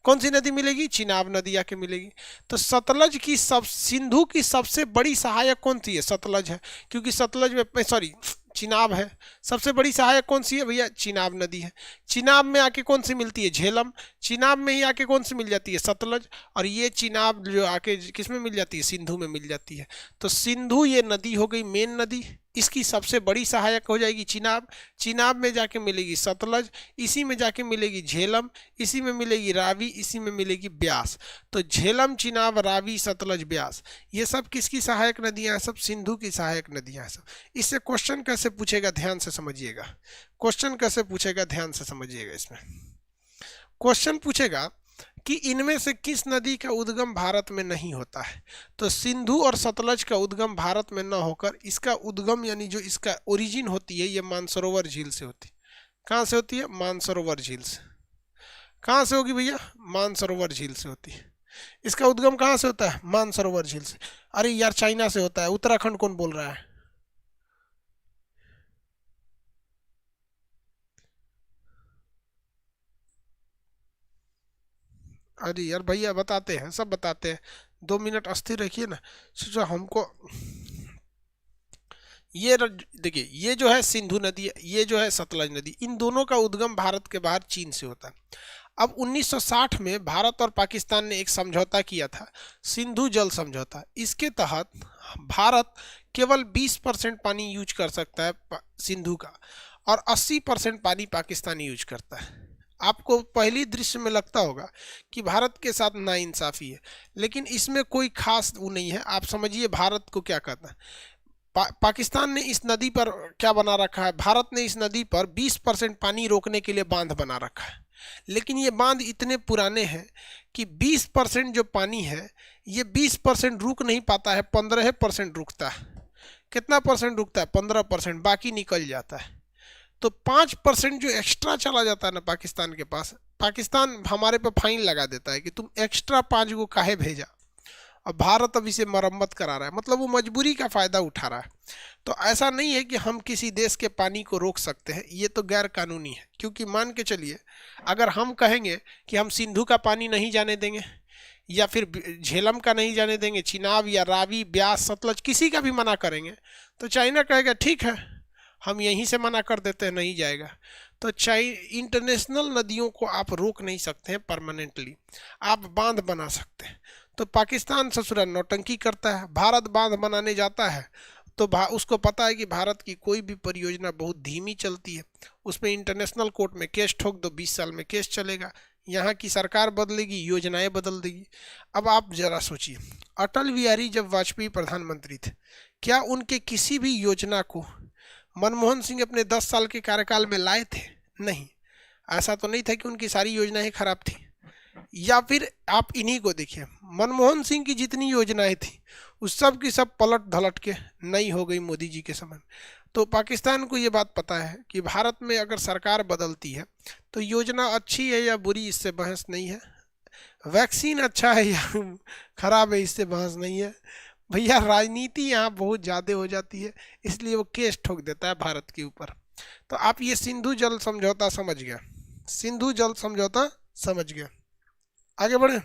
कौन सी नदी मिलेगी? चिनाब नदी आके मिलेगी। तो सतलज की सिंधु की सबसे बड़ी सहायक कौन सी है? सतलज है, क्योंकि सतलज में, सॉरी चिनाब है। सबसे बड़ी सहायक कौन सी है भैया? चिनाब नदी है। चिनाब में आके कौन सी मिलती है? झेलम। चिनाब में ही आके कौन सी मिल जाती है? सतलज। और ये चिनाब जो आके किस में मिल जाती है? सिंधु में मिल जाती है। तो सिंधु ये नदी हो गई मेन नदी, इसकी सबसे बड़ी सहायक हो जाएगी चिनाब। चिनाब में जाके मिलेगी सतलज, इसी में जाके मिलेगी झेलम, इसी में मिलेगी रावी, इसी में मिलेगी ब्यास। तो झेलम चिनाब रावी सतलज ब्यास, ये सब किसकी सहायक नदियां हैं? सब सिंधु की सहायक नदियां हैं सब। इससे क्वेश्चन कैसे पूछेगा, ध्यान से समझिएगा। क्वेश्चन कैसे पूछेगा, ध्यान से समझिएगा। इसमें क्वेश्चन पूछेगा कि इनमें से किस नदी का उद्गम भारत में नहीं होता है। तो सिंधु और सतलज का उद्गम भारत में न होकर इसका उद्गम, यानी जो इसका ओरिजिन होती है, ये मानसरोवर झील से होती है। कहाँ से होती है? मानसरोवर झील से। कहाँ से होगी भैया? मानसरोवर झील से होती है। इसका उद्गम कहाँ से होता है? मानसरोवर झील से। अरे यार, चाइना से होता है। उत्तराखंड कौन बोल रहा है? अरे यार भैया बताते हैं, सब बताते हैं। 2 मिनट अस्थिर रखिए ना। सोचो हमको, ये देखिए, ये जो है सिंधु नदी, ये जो है सतलज नदी, इन दोनों का उद्गम भारत के बाहर चीन से होता है। अब 1960 में भारत और पाकिस्तान ने एक समझौता किया था, सिंधु जल समझौता। इसके तहत भारत केवल 20% पानी यूज कर सकता है सिंधु का, और 80% पानी पाकिस्तान यूज करता है। आपको पहली दृश्य में लगता होगा कि भारत के साथ नाइंसाफी है, लेकिन इसमें कोई खास वो नहीं है। आप समझिए भारत को क्या कहता है। पाकिस्तान ने इस नदी पर क्या बना रखा है? भारत ने इस नदी पर 20% पानी रोकने के लिए बांध बना रखा है, लेकिन ये बांध इतने पुराने हैं कि 20% जो पानी है, ये 20% रुक नहीं पाता है, 15% रुकता है। कितना परसेंट रुकता है? 15%, बाकी निकल जाता है। तो 5% जो एक्स्ट्रा चला जाता है ना पाकिस्तान के पास, पाकिस्तान हमारे पे फाइन लगा देता है कि तुम एक्स्ट्रा 5 गो काहे भेजा। और भारत अब इसे मरम्मत करा रहा है, मतलब वो मजबूरी का फ़ायदा उठा रहा है। तो ऐसा नहीं है कि हम किसी देश के पानी को रोक सकते हैं, ये तो गैर कानूनी है। क्योंकि मान के चलिए, अगर हम कहेंगे कि हम सिंधु का पानी नहीं जाने देंगे, या फिर झेलम का नहीं जाने देंगे, चिनाब या रावी, ब्यास, सतलज, किसी का भी मना करेंगे, तो चाइना कहेगा ठीक है, हम यहीं से मना कर देते हैं, नहीं जाएगा। तो इंटरनेशनल नदियों को आप रोक नहीं सकते हैं परमानेंटली, आप बांध बना सकते हैं। तो पाकिस्तान ससुरा नौटंकी करता है, भारत बांध बनाने जाता है तो उसको पता है कि भारत की कोई भी परियोजना बहुत धीमी चलती है, उसमें इंटरनेशनल कोर्ट में केस ठोक दो, 20 साल में केस चलेगा, यहाँ की सरकार बदलेगी, योजनाएं बदल देगी। अब आप जरा सोचिए, अटल बिहारी जब वाजपेयी प्रधानमंत्री थे, क्या उनके किसी भी योजना को मनमोहन सिंह अपने 10 साल के कार्यकाल में लाए थे? नहीं। ऐसा तो नहीं था कि उनकी सारी योजनाएं खराब थी। या फिर आप इन्हीं को देखिए, मनमोहन सिंह की जितनी योजनाएं थी उस सब की सब पलट धलट के नई हो गई मोदी जी के समय। तो पाकिस्तान को ये बात पता है कि भारत में अगर सरकार बदलती है तो योजना अच्छी है या बुरी, इससे बहस नहीं है। वैक्सीन अच्छा है या खराब है, इससे बहस नहीं है। भैया राजनीति यहाँ बहुत ज़्यादा हो जाती है, इसलिए वो केस ठोक देता है भारत के ऊपर। तो आप ये सिंधु जल समझौता समझ गया, सिंधु जल समझौता समझ गया। आगे बढ़े।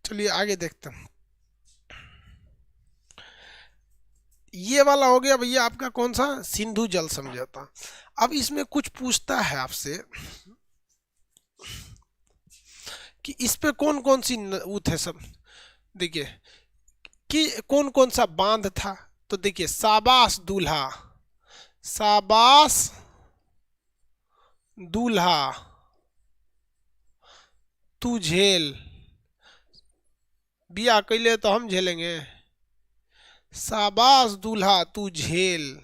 चलिए आगे देखते हैं। ये वाला हो गया भैया आपका कौन सा, सिंधु जल समझौता। अब इसमें कुछ पूछता है आपसे कि इस पे कौन कौन सी वो थे सब। देखिए कि कौन कौन सा बांध था, तो देखिए शाबाश दूल्हा, शाबाश दूल्हा तू झेल, बिया कैले तो हम झेलेंगे, शाबाश दूल्हा तू झेल,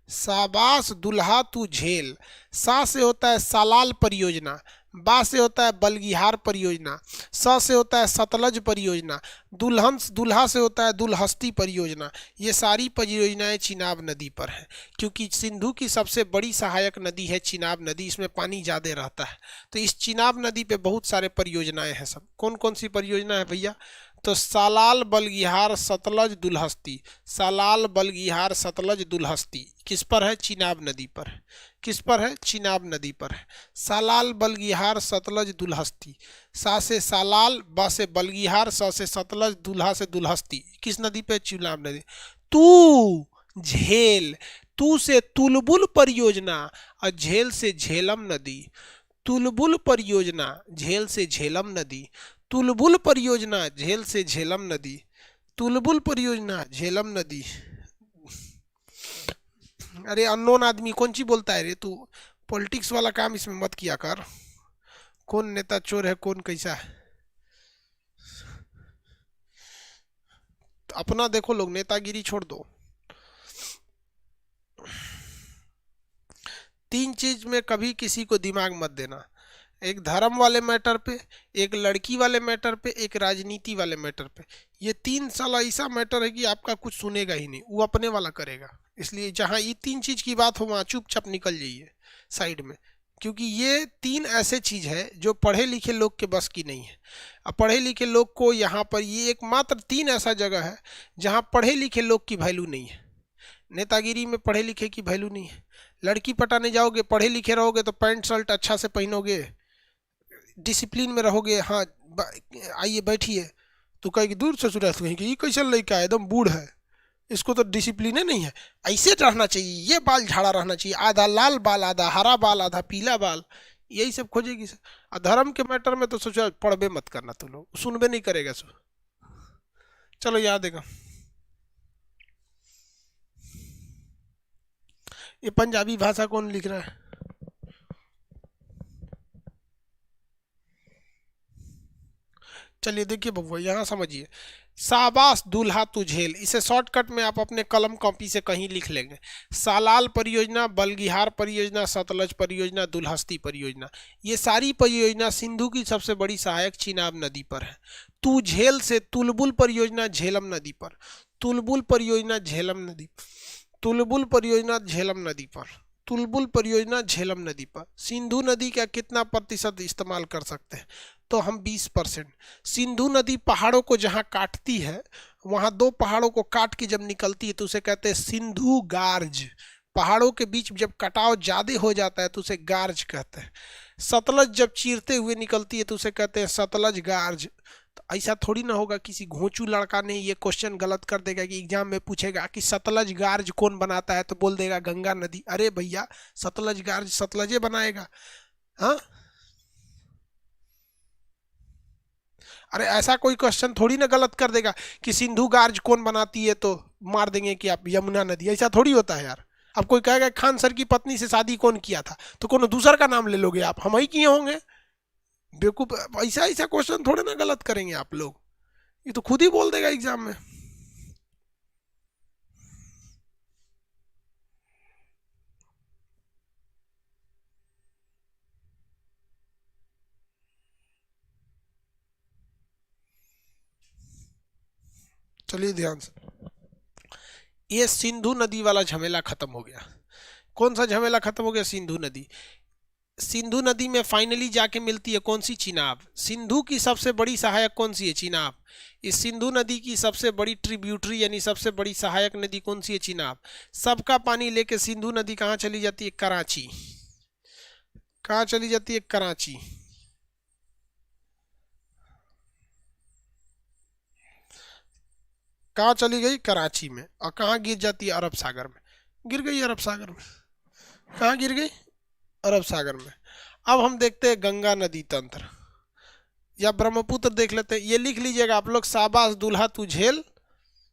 शाबाश दूल्हा तू झेल। सा से होता है सालाल परियोजना, बा से होता है बलगिहार परियोजना, स से होता है सतलज परियोजना, दुल्हन दूल्हा से होता है दुल्हस्ती परियोजना। ये सारी परियोजनाएं चिनाब नदी पर हैं, क्योंकि सिंधु की सबसे बड़ी सहायक नदी है चिनाब नदी, इसमें पानी ज़्यादा रहता है। तो इस चिनाब नदी पे बहुत सारे परियोजनाएं हैं। सब कौन कौन सी परियोजना है भैया, तो सालाल बलगिहार सतलज दुल्हस्ती, सालाल बलगिहार सतलज दुल्हस्ती किस पर है, चिनाब नदी पर। किस पर है, चिनाब नदी पर है। सालाल बलगिहार सतलज दुल्हस्ती, सा से सालाल, ब से बलगिहार, स से सतलज, दुल्हा से दुल्हस्ती, किस नदी पे, चिनाब नदी। तू झेल, तू से तुलबुल परियोजना और झेल से झेलम नदी, तुलबुल परियोजना झेल से झेलम नदी, तुलबुल परियोजना झेल से झेलम नदी, तुलबुल परियोजना झेलम नदी। अरे अननोन आदमी कौन सी बोलता है रे तू, पॉलिटिक्स वाला काम इसमें मत किया कर। कौन नेता चोर है, कौन कैसा है, तो अपना देखो लोग, नेतागिरी छोड़ दो। 3 चीज में कभी किसी को दिमाग मत देना, एक धर्म वाले मैटर पे, एक लड़की वाले मैटर पे, एक राजनीति वाले मैटर पे। ये 3 साल ऐसा मैटर है कि आपका कुछ सुनेगा ही नहीं, वो अपने वाला करेगा। इसलिए जहाँ ये 3 चीज की बात हो वहाँ चुपचाप निकल जाइए साइड में, क्योंकि ये 3 ऐसे चीज है जो पढ़े लिखे लोग के बस की नहीं है। अब पढ़े लिखे लोग को यहाँ पर, ये एकमात्र 3 ऐसा जगह है जहाँ पढ़े लिखे लोग की वैल्यू नहीं है। नेतागिरी में पढ़े लिखे की वैल्यू नहीं है। लड़की पटाने जाओगे, पढ़े लिखे रहोगे तो पैंट शर्ट अच्छा से पहनोगे, डिसिप्लिन में रहोगे, हाँ आइए बैठिए, तो कहेगी दूर से सुरत कहेंगे ये कैसे लड़का है, एकदम बूढ़ है, इसको तो डिसिप्लिन नहीं है, ऐसे रहना चाहिए, ये बाल झाड़ा रहना चाहिए, आधा लाल बाल, आधा हरा बाल, आधा पीला बाल, यही सब खोजेगी। धर्म के मैटर में तो सोचा पढ़बे मत करना, तो लोग सुनबे नहीं करेगा। चलो याद देगा, ये पंजाबी भाषा कौन लिख रहा है, चलिए देखिए बबुआ यहाँ समझिए, शाबाश दूल्हा तू झेल, इसे शॉर्टकट में आप अपने कलम कॉपी से कहीं लिख लेंगे। सालाल परियोजना, बलगिहार परियोजना, सतलज परियोजना, दुल्हस्ती परियोजना, ये सारी परियोजना सिंधु की सबसे बड़ी सहायक चिनाब नदी पर है। तू झेल से तुलबुल परियोजना झेलम नदी पर, तुलबुल परियोजना झेलम नदी, तुलबुल परियोजना झेलम नदी पर, तुलबुल परियोजना झेलम नदी पर। सिंधु नदी का कितना प्रतिशत इस्तेमाल कर सकते हैं? तो हम 20%। सिंधु नदी पहाड़ों को जहाँ काटती है, वहाँ दो पहाड़ों को काट के जब निकलती है तो उसे कहते हैं सिंधु गार्ज। पहाड़ों के बीच जब कटाव ज्यादा हो जाता है तो उसे गार्ज कहते हैं। सतलज जब चीरते हुए निकलती है तो उसे कहते हैं सतलज गार्ज। तो ऐसा थोड़ी ना होगा किसी घोंचू लड़का ने ये क्वेश्चन गलत कर देगा कि एग्जाम में पूछेगा कि सतलज गार्ज कौन बनाता है, तो बोल देगा गंगा नदी। अरे भैया, सतलज गार्ज सतलजे बनाएगा? हाँ, अरे ऐसा कोई क्वेश्चन थोड़ी ना गलत कर देगा कि सिंधु गार्ज कौन बनाती है, तो मार देंगे कि आप यमुना नदी। ऐसा थोड़ी होता है यार। अब कोई कहेगा खान सर की पत्नी से शादी कौन किया था, तो कोनो दूसर का नाम ले लोगे आप, हम ही किए होंगे। बेवकूफ, ऐसा ऐसा क्वेश्चन थोड़े ना गलत करेंगे आप लोग, ये तो खुद ही बोल देगा एग्जाम में। चलिए ध्यान से, ये सिंधु नदी वाला झमेला खत्म हो गया। कौन सा झमेला खत्म हो गया? सिंधु नदी। सिंधु नदी में फाइनली जाके मिलती है कौन सी? चिनाब। सिंधु की सबसे बड़ी सहायक कौन सी है? चिनाब। इस सिंधु नदी की सबसे बड़ी ट्रिब्यूटरी यानी सबसे बड़ी सहायक नदी कौन सी है? चिनाब। सबका पानी लेके सिंधु नदी कहाँ चली जाती है? कराची। कहाँ चली जाती है? कराची। कहाँ चली गई? कराची में। और कहाँ गिर जाती है? अरब सागर में। गिर गई अरब सागर में। कहाँ गिर गई? अरब सागर में। अब हम देखते हैं गंगा नदी तंत्र या ब्रह्मपुत्र देख लेते हैं। ये लिख लीजिएगा आप लोग, शाबाश दूल्हा तू झेल,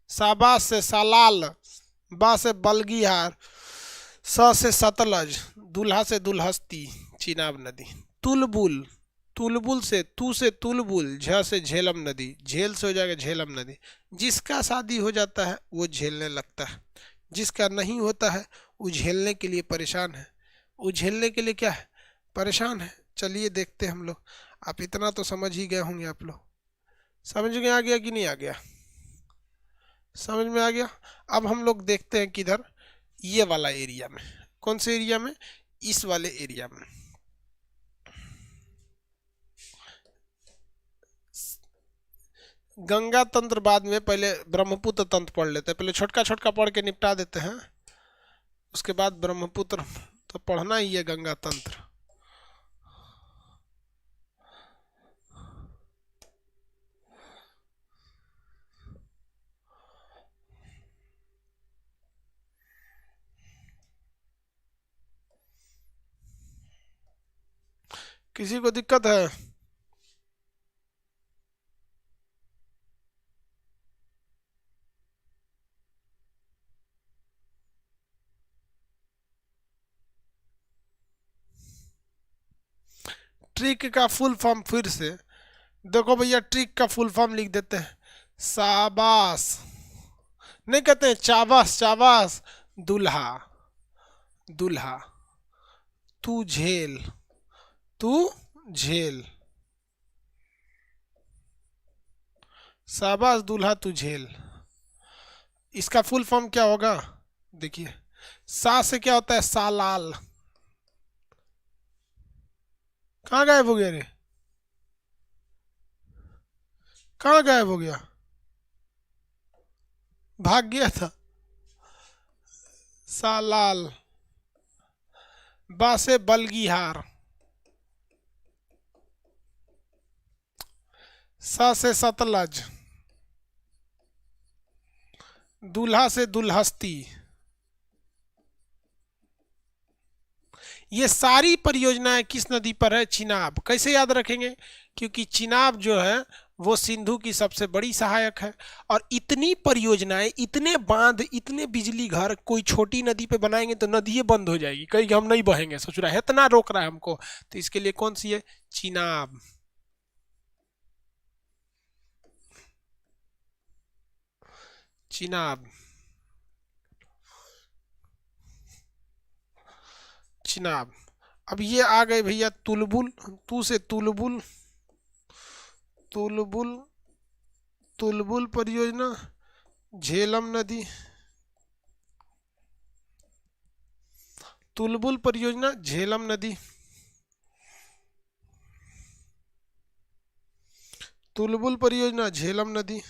शाबाश से सालाल, बा से बलगीहार, स से सतलज, दूल्हा से दुल्हस्ती, चिनाब नदी। तुलबुल, तुलबुल से तुलबुल, झ से झेलम नदी, झेल से हो जाएगा झेलम नदी। जिसका शादी हो जाता है वो झेलने लगता है, जिसका नहीं होता है वो झेलने के लिए परेशान है। वो झेलने के लिए क्या है? परेशान है। चलिए देखते हैं हम लोग। आप इतना तो समझ ही गए होंगे आप लोग। समझ में आ गया कि नहीं आ गया? समझ में आ गया। अब हम लोग देखते हैं किधर, ये वाला एरिया में। कौन से एरिया में? इस वाले एरिया में। गंगा तंत्र बाद में, पहले ब्रह्मपुत्र तंत्र पढ़ लेते हैं। पहले छोटका छोटका पढ़ के निपटा देते हैं, उसके बाद ब्रह्मपुत्र तो पढ़ना ही है, गंगा तंत्र। किसी को दिक्कत है? ट्रिक का फुल फॉर्म फिर से देखो भैया, ट्रिक का फुल फॉर्म लिख देते हैं। शाबाश, नहीं कहते हैं चाबास, चाबास दूल्हा, दूल्हा तू झेल, तू झेल, शाबाश दूल्हा तू झेल। इसका फुल फॉर्म क्या होगा? देखिए, सा से क्या होता है? सालाल। कहाँ गायब हो गया रे? कहाँ गायब हो गया? भाग गया था। सालाल। बा से बलगीहार, सा से सतलज, दूल्हा से दुल्हस्ती। ये सारी परियोजनाएं किस नदी पर है? चिनाब। कैसे याद रखेंगे? क्योंकि चिनाब जो है वो सिंधु की सबसे बड़ी सहायक है। और इतनी परियोजनाएं, इतने बांध, इतने बिजली घर कोई छोटी नदी पे बनाएंगे तो नदी बंद हो जाएगी, कहीं हम नहीं बहेंगे। सोच रहा है इतना रोक रहा है हमको, तो इसके लिए कौन सी है? चिनाब। चिनाब, चिनाब। अब ये आ गए भैया तुलबुल। तू से तुलबुल, तुलबुल, तुलबुल परियोजना, झेलम नदी, तुलबुल परियोजना झेलम नदी, तुलबुल परियोजना झेलम नदी।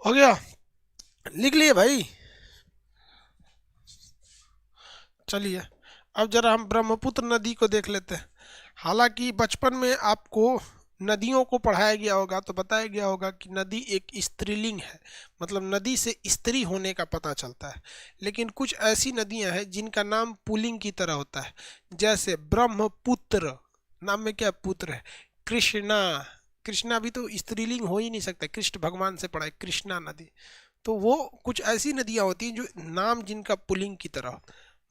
हो गया, लिख लिए भाई। चलिए अब जरा हम ब्रह्मपुत्र नदी को देख लेते हैं। हालांकि बचपन में आपको नदियों को पढ़ाया गया होगा तो बताया गया होगा कि नदी एक स्त्रीलिंग है, मतलब नदी से स्त्री होने का पता चलता है। लेकिन कुछ ऐसी नदियां हैं जिनका नाम पुल्लिंग की तरह होता है, जैसे ब्रह्मपुत्र, नाम में क्या पुत्र है, कृष्णा। कृष्णा भी तो स्त्रीलिंग हो ही नहीं सकता, कृष्ण भगवान से पढ़ा है कृष्णा नदी। तो वो कुछ ऐसी नदियां होती हैं जो नाम जिनका पुल्लिंग की तरह।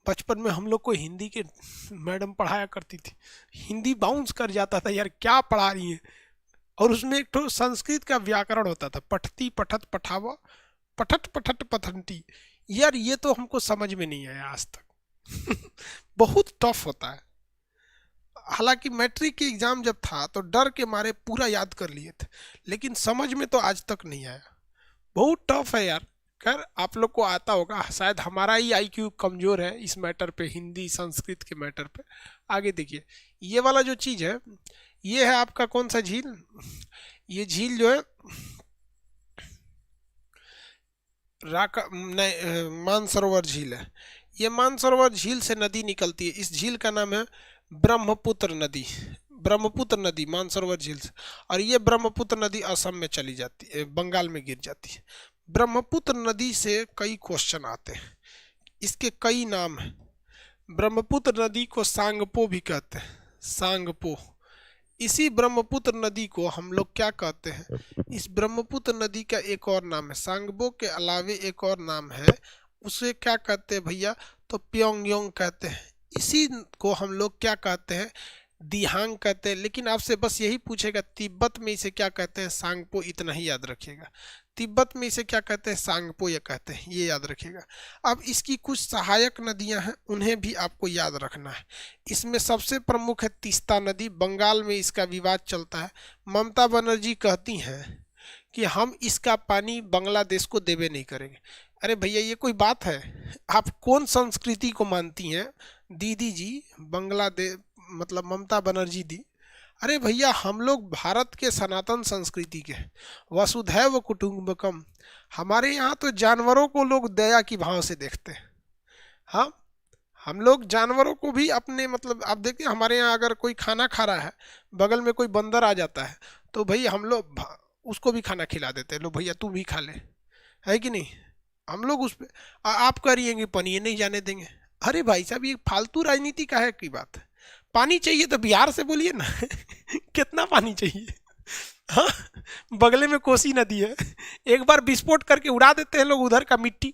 बचपन में हम लोग को हिंदी के मैडम पढ़ाया करती थी, हिंदी बाउंस कर जाता था यार क्या पढ़ा रही है। और उसमें एक तो संस्कृत का व्याकरण होता था, पठती पठत पठावा, पठत पठत पठंती। यार ये तो हमको समझ में नहीं आया आज तक। बहुत टफ होता है। हालांकि मैट्रिक के एग्जाम जब था तो डर के मारे पूरा याद कर लिए थे, लेकिन समझ में तो आज तक नहीं आया। बहुत टफ है यार। खैर आप लोग को आता होगा, शायद हमारा ही आईक्यू कमजोर है इस मैटर पे, हिंदी संस्कृत के मैटर पे। आगे देखिए, ये वाला जो चीज है ये है आपका कौन सा झील, ये झील जो है राका नहीं, मानसरोवर झील है। ये मानसरोवर झील से नदी निकलती है, इस झील का नाम है ब्रह्मपुत्र नदी। ब्रह्मपुत्र नदी मानसरोवर झील से, और ये ब्रह्मपुत्र नदी असम में चली जाती है, बंगाल में गिर जाती है। ब्रह्मपुत्र नदी से कई क्वेश्चन आते हैं, इसके कई नाम हैं। ब्रह्मपुत्र नदी को सांगपो भी कहते हैं, सांगपो। इसी ब्रह्मपुत्र नदी को हम लोग क्या कहते हैं, इस ब्रह्मपुत्र नदी का एक और नाम है, सांगबो के अलावे एक और नाम है, उसे क्या कहते हैं भैया, तो प्योंगयोंग कहते हैं। इसी को हम लोग क्या कहते हैं, दिहांग कहते हैं। लेकिन आपसे बस यही पूछेगा तिब्बत में इसे क्या कहते हैं, सांगपो, इतना ही याद रखिएगा। तिब्बत में इसे क्या कहते हैं, सांगपो ये कहते हैं, ये याद रखिएगा। अब इसकी कुछ सहायक नदियां हैं, उन्हें भी आपको याद रखना है। इसमें सबसे प्रमुख है तीस्ता नदी, बंगाल में इसका विवाद चलता है। ममता बनर्जी कहती हैं कि हम इसका पानी बांग्लादेश को देवे नहीं करेंगे। अरे भैया ये कोई बात है, आप कौन संस्कृति को मानती हैं दीदी जी, बांग्लादेश मतलब ममता बनर्जी दी। अरे भैया हम लोग भारत के सनातन संस्कृति के हैं, वसुधैव कुटुंबकम। हमारे यहाँ तो जानवरों को लोग दया की भाव से देखते हैं। हाँ, हम लोग जानवरों को भी अपने मतलब आप देखिए, हमारे यहाँ अगर कोई खाना खा रहा है, बगल में कोई बंदर आ जाता है तो भाई हम लोग उसको भी खाना खिला देते हैं, लो भैया तू भी खा ले, है कि नहीं। हम लोग उस पे आप करिएंगे पनीर नहीं जाने देंगे। अरे भाई साहब ये फालतू राजनीति का है की बात है। पानी चाहिए तो बिहार से बोलिए ना। कितना पानी चाहिए। हाँ, बगले में कोसी नदी है, एक बार विस्फोट करके उड़ा देते हैं लोग उधर का मिट्टी,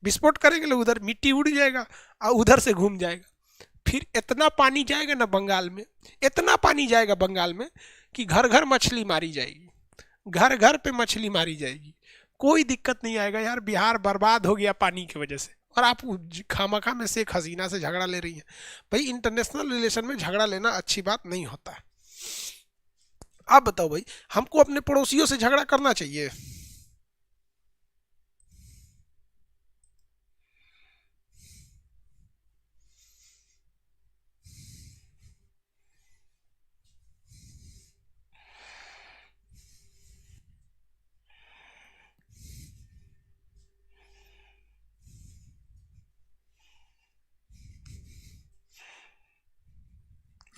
विस्फोट करेंगे लोग उधर मिट्टी उड़ जाएगा और उधर से घूम जाएगा। फिर इतना पानी जाएगा ना बंगाल में, इतना पानी जाएगा बंगाल में कि घर घर मछली मारी जाएगी, घर घर पे मछली मारी जाएगी, कोई दिक्कत नहीं आएगा। यार बिहार बर्बाद हो गया पानी की वजह से, और आप खामखा में शेख हसीना से झगड़ा ले रही हैं। भाई इंटरनेशनल रिलेशन में झगड़ा लेना अच्छी बात नहीं होता है। आप बताओ भाई, हमको अपने पड़ोसियों से झगड़ा करना चाहिए?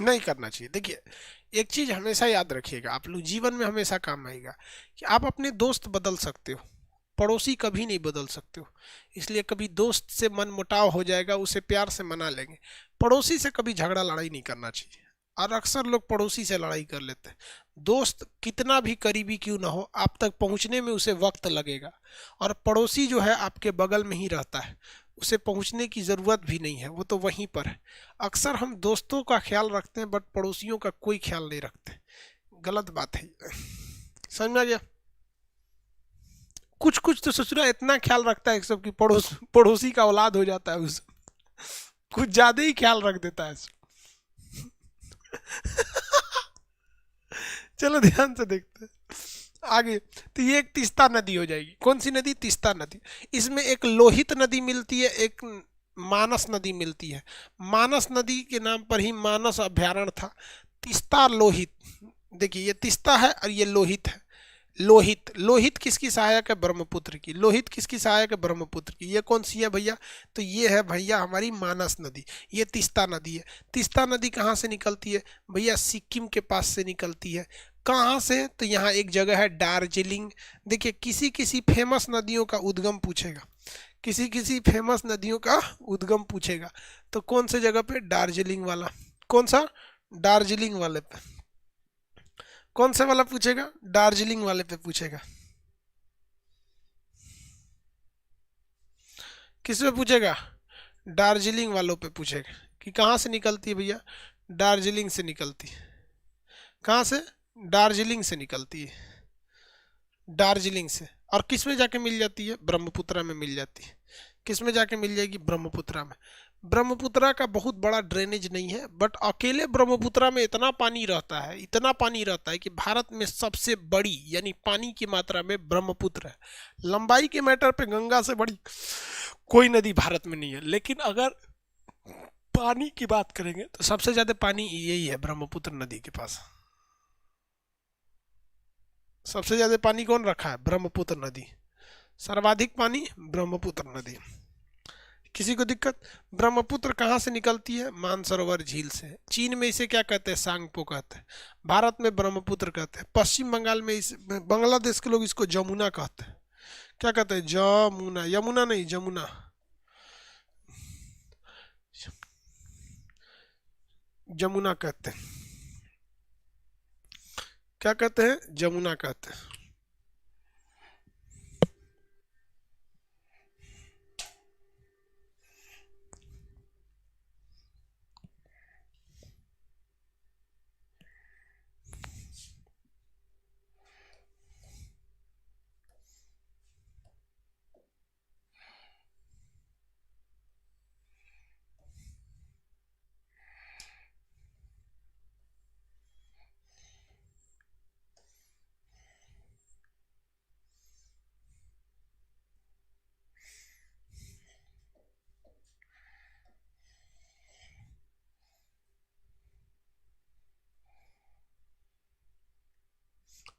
नहीं करना चाहिए। देखिए एक चीज हमेशा याद रखिएगा, आप लोग जीवन में हमेशा काम आएगा कि आप अपने दोस्त बदल सकते हो, पड़ोसी कभी नहीं बदल सकते हो, इसलिए कभी दोस्त से मन मुटाव हो जाएगा, उसे प्यार से मना लेंगे। पड़ोसी से कभी झगड़ा लड़ाई नहीं करना चाहिए, और अक्सर लोग पड़ोसी से लड़ाई कर लेते हैं। दोस्त कितना भी करीबी क्यों ना हो, आप तक पहुंचने में उसे वक्त लगेगा, और पड़ोसी जो है आपके बगल में ही रहता है, उसे पहुंचने की ज़रूरत भी नहीं है, वो तो वहीं पर है। अक्सर हम दोस्तों का ख्याल रखते हैं बट पड़ोसियों का कोई ख्याल नहीं रखते, गलत बात है। समझ में आ गया? कुछ कुछ तो ससुरा इतना ख्याल रखता है सब कि पड़ोसी का औलाद हो जाता है उस, कुछ ज्यादा ही ख्याल रख देता है। चलो ध्यान से देखते हैं आगे। तो ये एक तीस्ता नदी हो जाएगी। कौन सी नदी? तीस्ता नदी। इसमें एक लोहित नदी मिलती है, एक मानस नदी मिलती है। मानस नदी के नाम पर ही मानस अभ्यारण्य था। तीस्ता लोहित, देखिए ये तीस्ता है और ये लोहित है। लोहित, लोहित किसकी सहायक है? ब्रह्मपुत्र की। लोहित किसकी सहायक है? ब्रह्मपुत्र की। ये कौन सी है भैया? तो ये है भैया हमारी मानस नदी। ये तीस्ता नदी है। तीस्ता नदी कहाँ से निकलती है भैया? सिक्किम के पास से निकलती है। कहाँ से? तो यहाँ एक जगह है दार्जिलिंग। देखिए किसी किसी फेमस नदियों का उद्गम पूछेगा, किसी किसी फेमस नदियों का उद्गम पूछेगा, तो कौन से जगह पे? दार्जिलिंग वाला। कौन सा? दार्जिलिंग वाले पे। कौन से वाला पूछेगा? दार्जिलिंग वाले पे पूछेगा। किस पे पूछेगा? दार्जिलिंग वालों पे पूछेगा कि कहाँ से निकलती है भैया? दार्जिलिंग से निकलती है। कहाँ से? दार्जिलिंग से निकलती है, दार्जिलिंग से। और किस में जाके मिल जाती है? ब्रह्मपुत्रा में मिल जाती है। किस में जाके मिल जाएगी? ब्रह्मपुत्रा में। ब्रह्मपुत्रा का बहुत बड़ा ड्रेनेज नहीं है, बट अकेले ब्रह्मपुत्रा में इतना पानी रहता है, इतना पानी रहता है कि भारत में सबसे बड़ी यानी पानी की मात्रा में ब्रह्मपुत्र है। लंबाई के मैटर पे गंगा से बड़ी कोई नदी भारत में नहीं है, लेकिन अगर पानी की बात करेंगे तो सबसे ज्यादा पानी यही है ब्रह्मपुत्र नदी के पास। सबसे ज्यादा पानी कौन रखा है? ब्रह्मपुत्र नदी। सर्वाधिक पानी ब्रह्मपुत्र नदी। किसी को दिक्कत? ब्रह्मपुत्र कहाँ से निकलती है? मानसरोवर झील से। चीन में इसे क्या कहते हैं? सांगपो कहते हैं। भारत में ब्रह्मपुत्र कहते हैं। पश्चिम बंगाल में बांग्लादेश के लोग इसको जमुना कहते हैं। क्या कहते हैं? जमुना। यमुना नहीं, जमुना। जमुना कहते हैं। क्या कहते हैं? जमुना कहते हैं।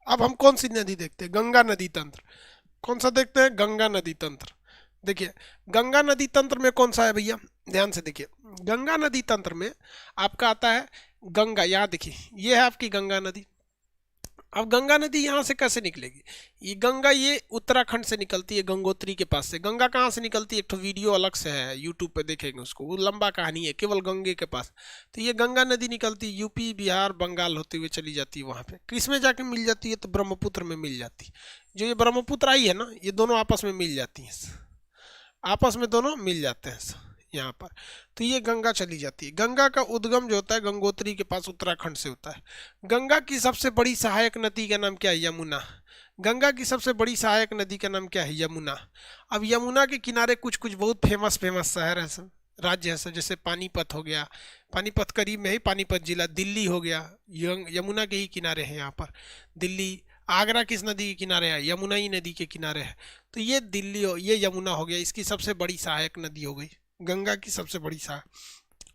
अब हम कौन सी नदी देखते हैं? गंगा नदी तंत्र। कौन सा देखते हैं? गंगा नदी तंत्र। देखिए गंगा नदी तंत्र में कौन सा है भैया? ध्यान से देखिए, गंगा नदी तंत्र में आपका आता है गंगा। यहाँ देखिए ये है आपकी गंगा नदी। अब गंगा नदी यहाँ से कैसे निकलेगी? ये गंगा ये उत्तराखंड से निकलती है, गंगोत्री के पास से। गंगा कहाँ से निकलती है? एक तो वीडियो अलग से है, यूट्यूब पे देखेंगे उसको, वो लंबा कहानी है, केवल गंगे के पास। तो ये गंगा नदी निकलती है यूपी बिहार बंगाल होते हुए चली जाती है वहाँ पे। किस में जाके मिल जाती है? तो ब्रह्मपुत्र में मिल जाती है। जो ये ब्रह्मपुत्र आई है ना, ये दोनों आपस में मिल जाती हैं, आपस में दोनों मिल जाते हैं यहाँ पर। तो ये गंगा चली जाती है। गंगा का उद्गम जो होता है गंगोत्री के पास उत्तराखंड से होता है। गंगा की सबसे बड़ी सहायक नदी का नाम क्या है? यमुना। गंगा की सबसे बड़ी सहायक नदी का नाम क्या है? यमुना। अब यमुना के किनारे कुछ कुछ बहुत फेमस फेमस शहर है सब, राज्य है सब, जैसे पानीपत हो गया, पानीपत करीब में ही पानीपत जिला, दिल्ली हो गया, यमुना के ही किनारे है यहाँ पर दिल्ली। आगरा किस नदी के किनारे है? यमुना ही नदी के किनारे है। तो ये दिल्ली हो, ये यमुना हो गया, इसकी सबसे बड़ी सहायक नदी हो गई गंगा की सबसे बड़ी सहायक।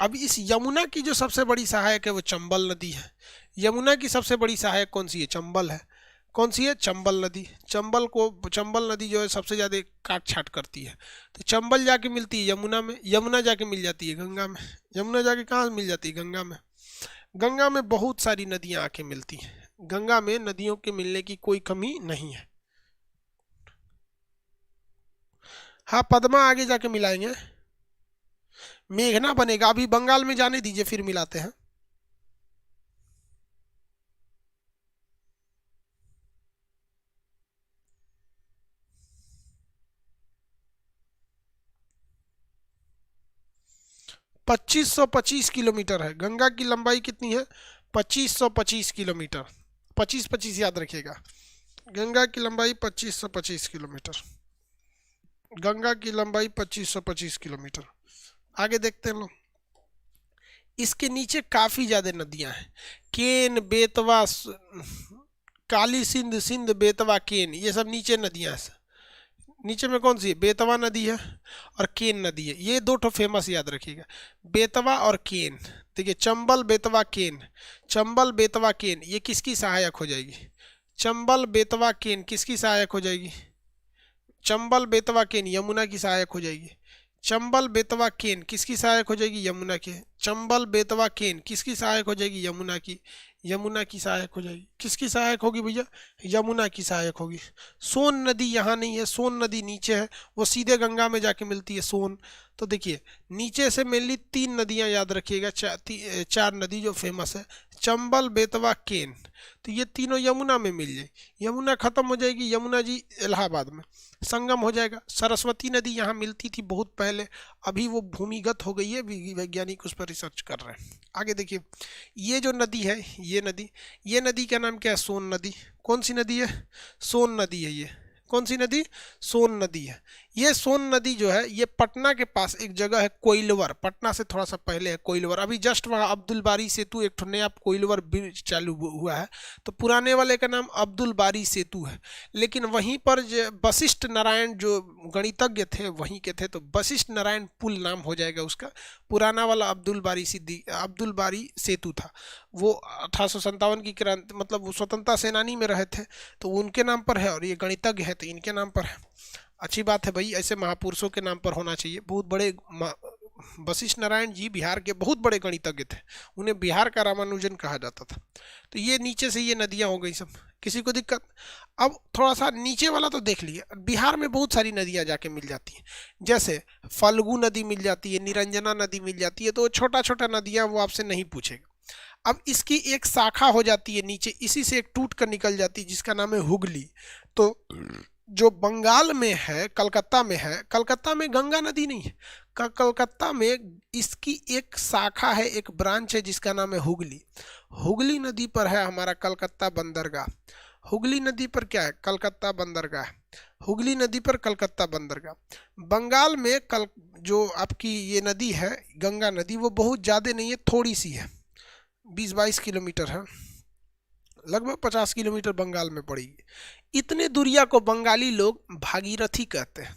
अब इस यमुना की जो सबसे बड़ी सहायक है वो चंबल नदी है। यमुना की सबसे बड़ी सहायक कौन सी है? चंबल है। कौन सी है? चंबल नदी। चंबल नदी जो है सबसे ज़्यादा काट छाट करती है। तो चंबल जाके मिलती है यमुना में, यमुना जाके मिल जाती है गंगा में, यमुना जाके कहाँ मिल जाती है? गंगा में। गंगा में बहुत सारी नदियाँ आके मिलती हैं। गंगा में नदियों के मिलने की कोई कमी नहीं है। हाँ, पद्मा आगे जाके मिलाएंगे। मेघना बनेगा, अभी बंगाल में जाने दीजिए, फिर मिलाते हैं। पच्चीस सौ पच्चीस किलोमीटर है। गंगा की लंबाई कितनी है? 2525 किलोमीटर। 25 25 याद रखिएगा। गंगा की लंबाई 2525 किलोमीटर। गंगा की लंबाई 2525 किलोमीटर। आगे देखते हैं लोग। इसके नीचे काफी ज्यादा नदियां हैं। केन, बेतवा, काली सिंध, सिंध बेतवा केन, ये सब नीचे नदियां हैं। नीचे में कौन सी है? बेतवा नदी है और केन नदी है। ये दो ठो फेमस याद रखिएगा, बेतवा और केन। देखिए, चंबल बेतवा केन, चंबल बेतवा केन, ये किसकी सहायक हो जाएगी? चंबल बेतवा केन किसकी सहायक हो जाएगी? चंबल बेतवा केन यमुना की सहायक हो जाएगी। चंबल बेतवा केन किसकी सहायक हो जाएगी? यमुना के। चंबल बेतवा केन किसकी सहायक हो जाएगी? यमुना की। यमुना की सहायक हो जाएगी। किसकी सहायक होगी भैया? यमुना की सहायक होगी। सोन नदी यहाँ नहीं है, सोन नदी नीचे है, वो सीधे गंगा में जाके मिलती है, सोन। तो देखिए, नीचे से मेनली 3 नदियां याद रखिएगा, 4 नदी जो फेमस है, चंबल बेतवा केन। तो ये तीनों यमुना में मिल जाए। यमुना खत्म हो जाएगी, यमुना जी इलाहाबाद में संगम हो जाएगा। सरस्वती नदी यहाँ मिलती थी बहुत पहले, अभी वो भूमिगत हो गई है, वैज्ञानिक उस पर रिसर्च कर रहे हैं। आगे देखिए, ये जो नदी है, ये नदी का नाम क्या है? सोन नदी। कौन सी नदी है? सोन नदी है। ये कौन सी नदी? सोन नदी है। ये सोन नदी जो है, ये पटना के पास एक जगह है कोइलवर, पटना से थोड़ा सा पहले है कोइलवर। अभी जस्ट वहाँ अब्दुल बारी सेतु, एक ठो नया कोइलवर ब्रिज चालू हुआ है, तो पुराने वाले का नाम अब्दुल बारी सेतु है। लेकिन वहीं पर जो वशिष्ठ नारायण जो गणितज्ञ थे वहीं के थे, तो वशिष्ठ नारायण पुल नाम हो जाएगा उसका। पुराना वाला अब्दुल बारी सेतु था, वो 1857 की क्रांति, मतलब वो स्वतंत्रता सेनानी में रहे थे, तो उनके नाम पर है, और ये गणितज्ञ है तो इनके नाम पर है। अच्छी बात है भाई, ऐसे महापुरुषों के नाम पर होना चाहिए। बहुत बड़े वशिष्ठ नारायण जी बिहार के बहुत बड़े गणितज्ञ थे, उन्हें बिहार का रामानुजन कहा जाता था। तो ये नीचे से ये नदियां हो गई सब, किसी को दिक्कत? अब थोड़ा सा नीचे वाला तो देख लिए। बिहार में बहुत सारी नदियां जाके मिल जाती हैं, जैसे फल्गु नदी मिल जाती है, निरंजना नदी मिल जाती है, तो छोटा छोटा नदियां वो आपसे नहीं पूछेगा। अब इसकी एक शाखा हो जाती है नीचे, इसी से एक टूट कर निकल जाती है, जिसका नाम है हुगली। तो जो बंगाल में है, कलकत्ता में है, कलकत्ता में गंगा नदी नहीं है, कलकत्ता में इसकी एक शाखा है, एक ब्रांच है, जिसका नाम है हुगली। हुगली नदी पर है हमारा कलकत्ता बंदरगाह। हुगली नदी पर क्या है? कलकत्ता बंदरगाह। हुगली नदी पर कलकत्ता बंदरगाह। बंगाल में जो आपकी ये नदी है गंगा नदी, वो बहुत ज़्यादा नहीं है, थोड़ी सी है, 20-22 किलोमीटर है, लगभग 50 किलोमीटर बंगाल में पड़ेगी। इतने दूरिया को बंगाली लोग भागीरथी कहते हैं।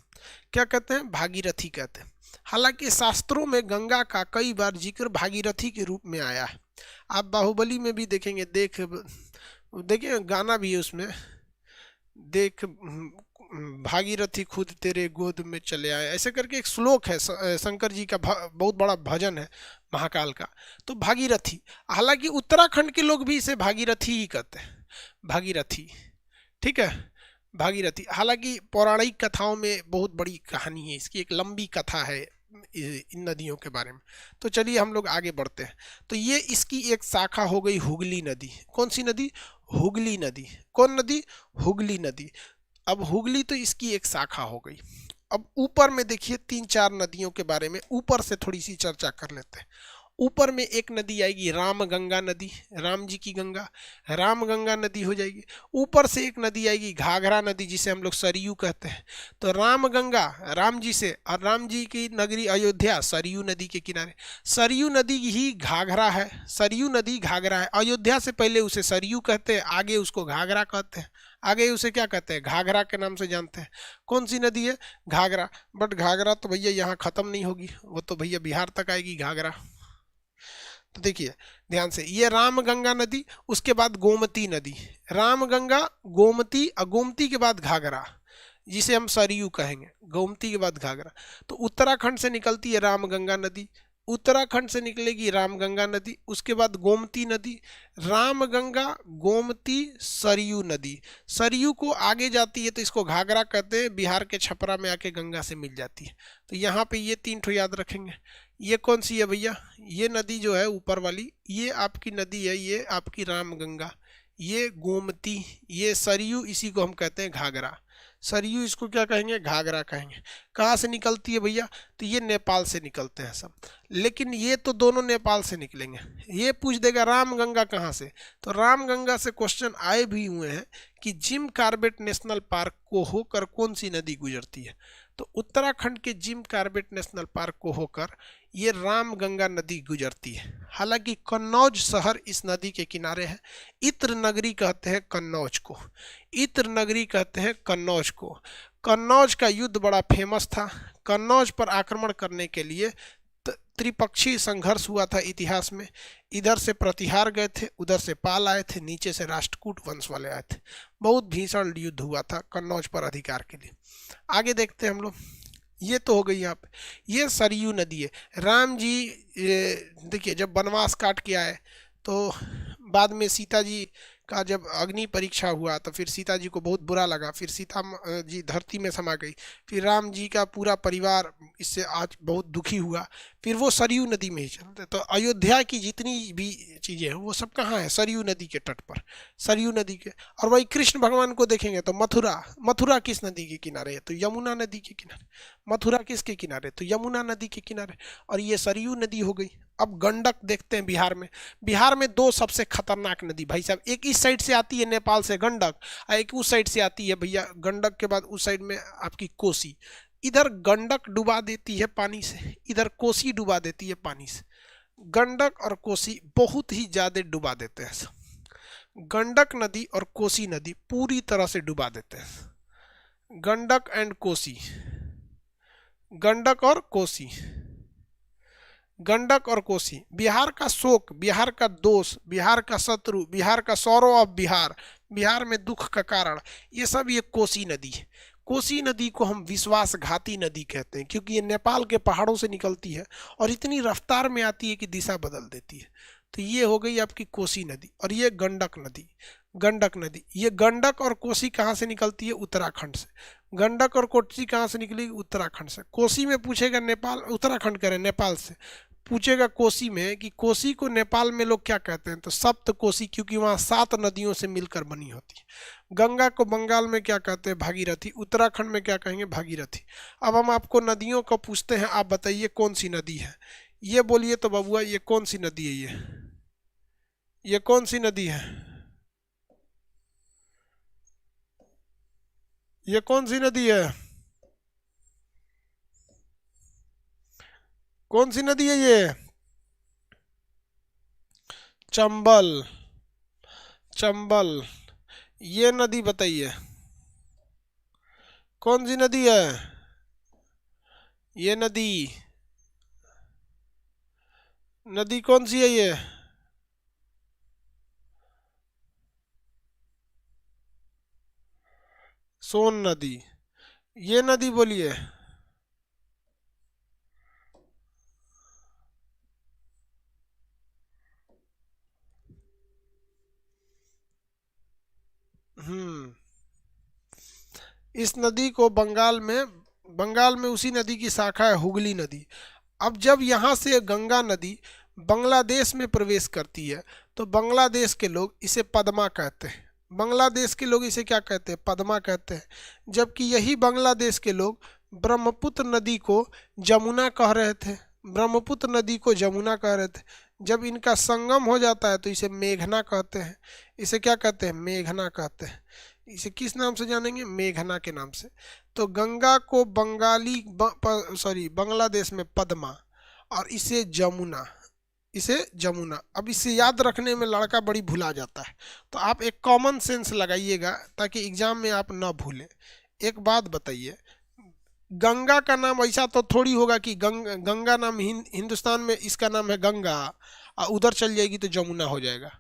क्या कहते हैं? भागीरथी कहते हैं। हालांकि शास्त्रों में गंगा का कई बार जिक्र भागीरथी के रूप में आया है। आप बाहुबली में भी देखेंगे, देखिए गाना भी है उसमें, देख भागीरथी खुद तेरे गोद में चले आए, ऐसे करके एक श्लोक है, शंकर जी का बहुत बड़ा भजन है महाकाल का। तो भागीरथी, हालांकि उत्तराखंड के लोग भी इसे भागीरथी ही कहते हैं, भागीरथी, ठीक है, भागीरथी। हालांकि पौराणिक कथाओं में बहुत बड़ी कहानी है इसकी, एक लंबी कथा है इन नदियों के बारे में। तो चलिए हम लोग आगे बढ़ते हैं। तो ये इसकी एक शाखा हो गई हुगली नदी। कौन सी नदी? हुगली नदी। कौन नदी? हुगली नदी। अब हुगली तो इसकी एक शाखा हो गई। अब ऊपर में देखिए 3-4 नदियों के बारे में ऊपर से थोड़ी सी चर्चा कर लेते हैं। ऊपर में एक नदी आएगी राम गंगा नदी, राम जी की गंगा, राम गंगा नदी हो जाएगी। ऊपर से एक नदी आएगी घाघरा नदी, जिसे हम लोग सरयू कहते हैं। तो राम गंगा राम जी से, और राम जी की नगरी अयोध्या सरयू नदी के किनारे। सरयू नदी ही घाघरा है, सरयू नदी घाघरा है। अयोध्या से पहले उसे सरयू कहते हैं, आगे उसको घाघरा कहते हैं, आगे उसे क्या कहते हैं? घाघरा के नाम से जानते हैं। कौन सी नदी है? घाघरा। बट घाघरा तो भैया यहाँ खत्म नहीं होगी, वो तो भैया बिहार तक आएगी घाघरा। तो देखिए ध्यान से, ये राम गंगा नदी, उसके बाद गोमती नदी, राम गंगा गोमती, और गोमती के बाद घाघरा, जिसे हम सरयू कहेंगे, गोमती के बाद घाघरा। तो उत्तराखंड से निकलती है राम गंगा नदी, उत्तराखंड से निकलेगी रामगंगा नदी, उसके बाद गोमती नदी, रामगंगा, गोमती, सरयू नदी। सरयू को आगे जाती है तो इसको घाघरा कहते हैं, बिहार के छपरा में आके गंगा से मिल जाती है। तो यहाँ पे ये 3 ठो याद रखेंगे। ये कौन सी है भैया? ये नदी जो है ऊपर वाली, ये आपकी नदी है, ये आपकी रामगंगा, ये गोमती, ये सरयू, इसी को हम कहते हैं घाघरा। सरयू इसको क्या कहेंगे? घाघरा कहेंगे। कहाँ से निकलती है भैया? तो ये नेपाल से निकलते हैं सब, लेकिन ये तो दोनों नेपाल से निकलेंगे। ये पूछ देगा रामगंगा कहाँ से, तो रामगंगा से क्वेश्चन आए भी हुए हैं कि जिम कॉर्बेट नेशनल पार्क को होकर कौन सी नदी गुजरती है, तो उत्तराखंड के जिम कॉर्बेट नेशनल पार्क को होकर ये रामगंगा नदी गुजरती है। हालांकि कन्नौज शहर इस नदी के किनारे है। इत्र नगरी कहते हैं कन्नौज को, इत्र नगरी कहते हैं कन्नौज को। कन्नौज का युद्ध बड़ा फेमस था। कन्नौज पर आक्रमण करने के लिए त्रिपक्षीय संघर्ष हुआ था इतिहास में। इधर से प्रतिहार गए थे, उधर से पाल आए थे, नीचे से राष्ट्रकूट वंश वाले आए थे। बहुत भीषण युद्ध हुआ था कन्नौज पर अधिकार के लिए। आगे देखते हैं हम लोग। ये तो हो गई यहाँ पे, ये सरयू नदी है। राम जी देखिए जब वनवास काट के आए तो बाद में सीता जी का जब अग्नि परीक्षा हुआ तो फिर सीता जी को बहुत बुरा लगा, फिर सीता जी धरती में समा गई, फिर राम जी का पूरा परिवार इससे आज बहुत दुखी हुआ, फिर वो सरयू नदी में ही चलते। तो अयोध्या की जितनी भी चीज़ें हैं वो सब कहाँ है? सरयू नदी के तट पर, सरयू नदी के। और वही कृष्ण भगवान को देखेंगे तो मथुरा, मथुरा किस नदी के किनारे है? तो यमुना नदी के किनारे। मथुरा किसके किनारे? तो यमुना नदी के किनारे। और ये सरयू नदी हो गई। अब गंडक देखते हैं बिहार में। बिहार में 2 सबसे खतरनाक नदी भाई साहब, एक इस साइड से आती है नेपाल से गंडक, और एक उस साइड से आती है भैया। गंडक के बाद उस साइड में आपकी कोसी। इधर गंडक डुबा देती है पानी से, इधर कोसी डुबा देती है पानी से। गंडक और कोसी बहुत ही ज्यादा डुबा देते हैं। गंडक नदी और कोसी नदी पूरी तरह से डुबा देते हैं। गंडक एंड कोसी, गंडक और कोसी, गंडक और कोसी। बिहार का शोक, बिहार का दोष, बिहार का शत्रु, बिहार का सौरव ऑफ बिहार, बिहार में दुख का कारण, ये सब ये कोसी नदी है। कोसी नदी को हम विश्वासघाती नदी कहते हैं क्योंकि ये नेपाल के पहाड़ों से निकलती है और इतनी रफ्तार में आती है कि दिशा बदल देती है। तो ये हो गई आपकी कोसी नदी। और ये गंडक नदी, गंडक नदी। ये गंडक और कोसी कहाँ से निकलती है? उत्तराखंड से। गंडक और कोसी कहाँ से निकलेगी? उत्तराखंड से। कोसी में पूछेगा नेपाल, उत्तराखंड करें नेपाल से पूछेगा कोसी में कि कोसी को नेपाल में लोग क्या कहते हैं? तो सप्त कोसी, क्योंकि वहाँ 7 नदियों से मिलकर बनी होती है। गंगा को बंगाल में क्या कहते हैं? भागीरथी। उत्तराखंड में क्या कहेंगे? भागीरथी। अब हम आपको नदियों को पूछते हैं, आप बताइए कौन सी नदी है? ये बोलिए तो बबुआ, ये कौन सी नदी है? ये कौन सी नदी है? ये कौन सी नदी है? कौन सी नदी है ये? चंबल, चंबल। ये नदी बताइए कौन सी नदी है? ये नदी, नदी कौन सी है ये? सोन नदी। ये नदी बोलिए। इस नदी को बंगाल में उसी नदी की शाखा है हुगली नदी। अब जब यहाँ से गंगा नदी बांग्लादेश में प्रवेश करती है तो बांग्लादेश के लोग इसे पद्मा कहते हैं। बांग्लादेश के लोग इसे क्या कहते हैं? पद्मा कहते हैं। जबकि यही बांग्लादेश के लोग ब्रह्मपुत्र नदी को जमुना कह रहे थे, ब्रह्मपुत्र नदी को जमुना कह रहे थे। जब इनका संगम हो जाता है तो इसे मेघना कहते हैं। इसे क्या कहते हैं? मेघना कहते हैं। इसे किस नाम से जानेंगे? मेघना के नाम से। तो गंगा को बांग्लादेश में पद्मा और इसे जमुना, इसे जमुना। अब इसे याद रखने में लड़का बड़ी भुला जाता है, तो आप एक कॉमन सेंस लगाइएगा ताकि एग्जाम में आप ना भूलें। एक बात बताइए, गंगा का नाम ऐसा तो थोड़ी होगा कि गंगा नाम हिंदुस्तान में इसका नाम है गंगा और उधर चल जाएगी तो जमुना हो जाएगा।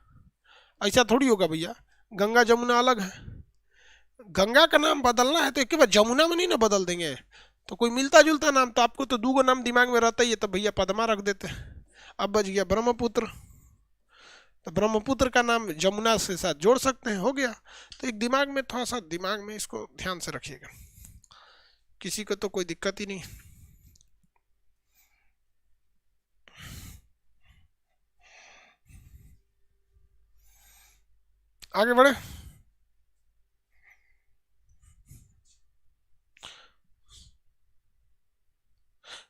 ऐसा थोड़ी होगा भैया। गंगा जमुना अलग है। गंगा का नाम बदलना है तो एक बार जमुना में नहीं ना बदल देंगे। तो कोई मिलता जुलता नाम, तो आपको तो 2 नाम दिमाग में रहता ही है, तो भैया पद्मा रख देते हैं। अब बच गया ब्रह्मपुत्र, तो ब्रह्मपुत्र का नाम जमुना से साथ जोड़ सकते हैं, हो गया। तो एक दिमाग में थोड़ा सा, दिमाग में इसको ध्यान से रखिएगा, किसी को तो कोई दिक्कत ही नहीं। आगे बढ़े।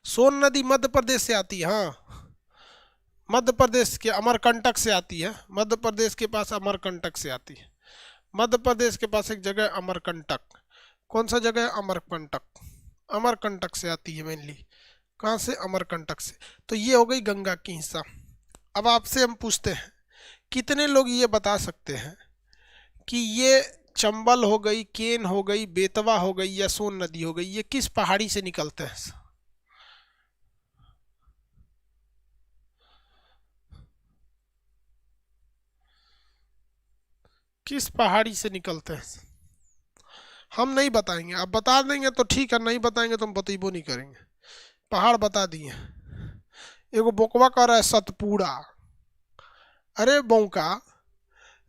सोन नदी मध्य प्रदेश से आती है, हाँ, मध्य प्रदेश के अमरकंटक से आती है, मध्य प्रदेश के पास अमरकंटक से आती है। मध्य प्रदेश के पास एक जगह है अमरकंटक। कौन सा जगह है? अमरकंटक। अमरकंटक से आती है मेनली। कहाँ से? अमरकंटक से। तो ये हो गई गंगा की हिस्सा। अब आपसे हम पूछते हैं, कितने लोग ये बता सकते हैं कि ये चंबल हो गई, केन हो गई, बेतवा हो गई या सोन नदी हो गई, ये किस पहाड़ी से निकलते हैं? किस पहाड़ी से निकलते हैं? हम नहीं बताएंगे, आप बता देंगे तो ठीक है, नहीं बताएंगे तो हम बतेबो नहीं करेंगे। पहाड़ बता दिए। एगो बोकवा कर रहा है सतपुड़ा। अरे बौका,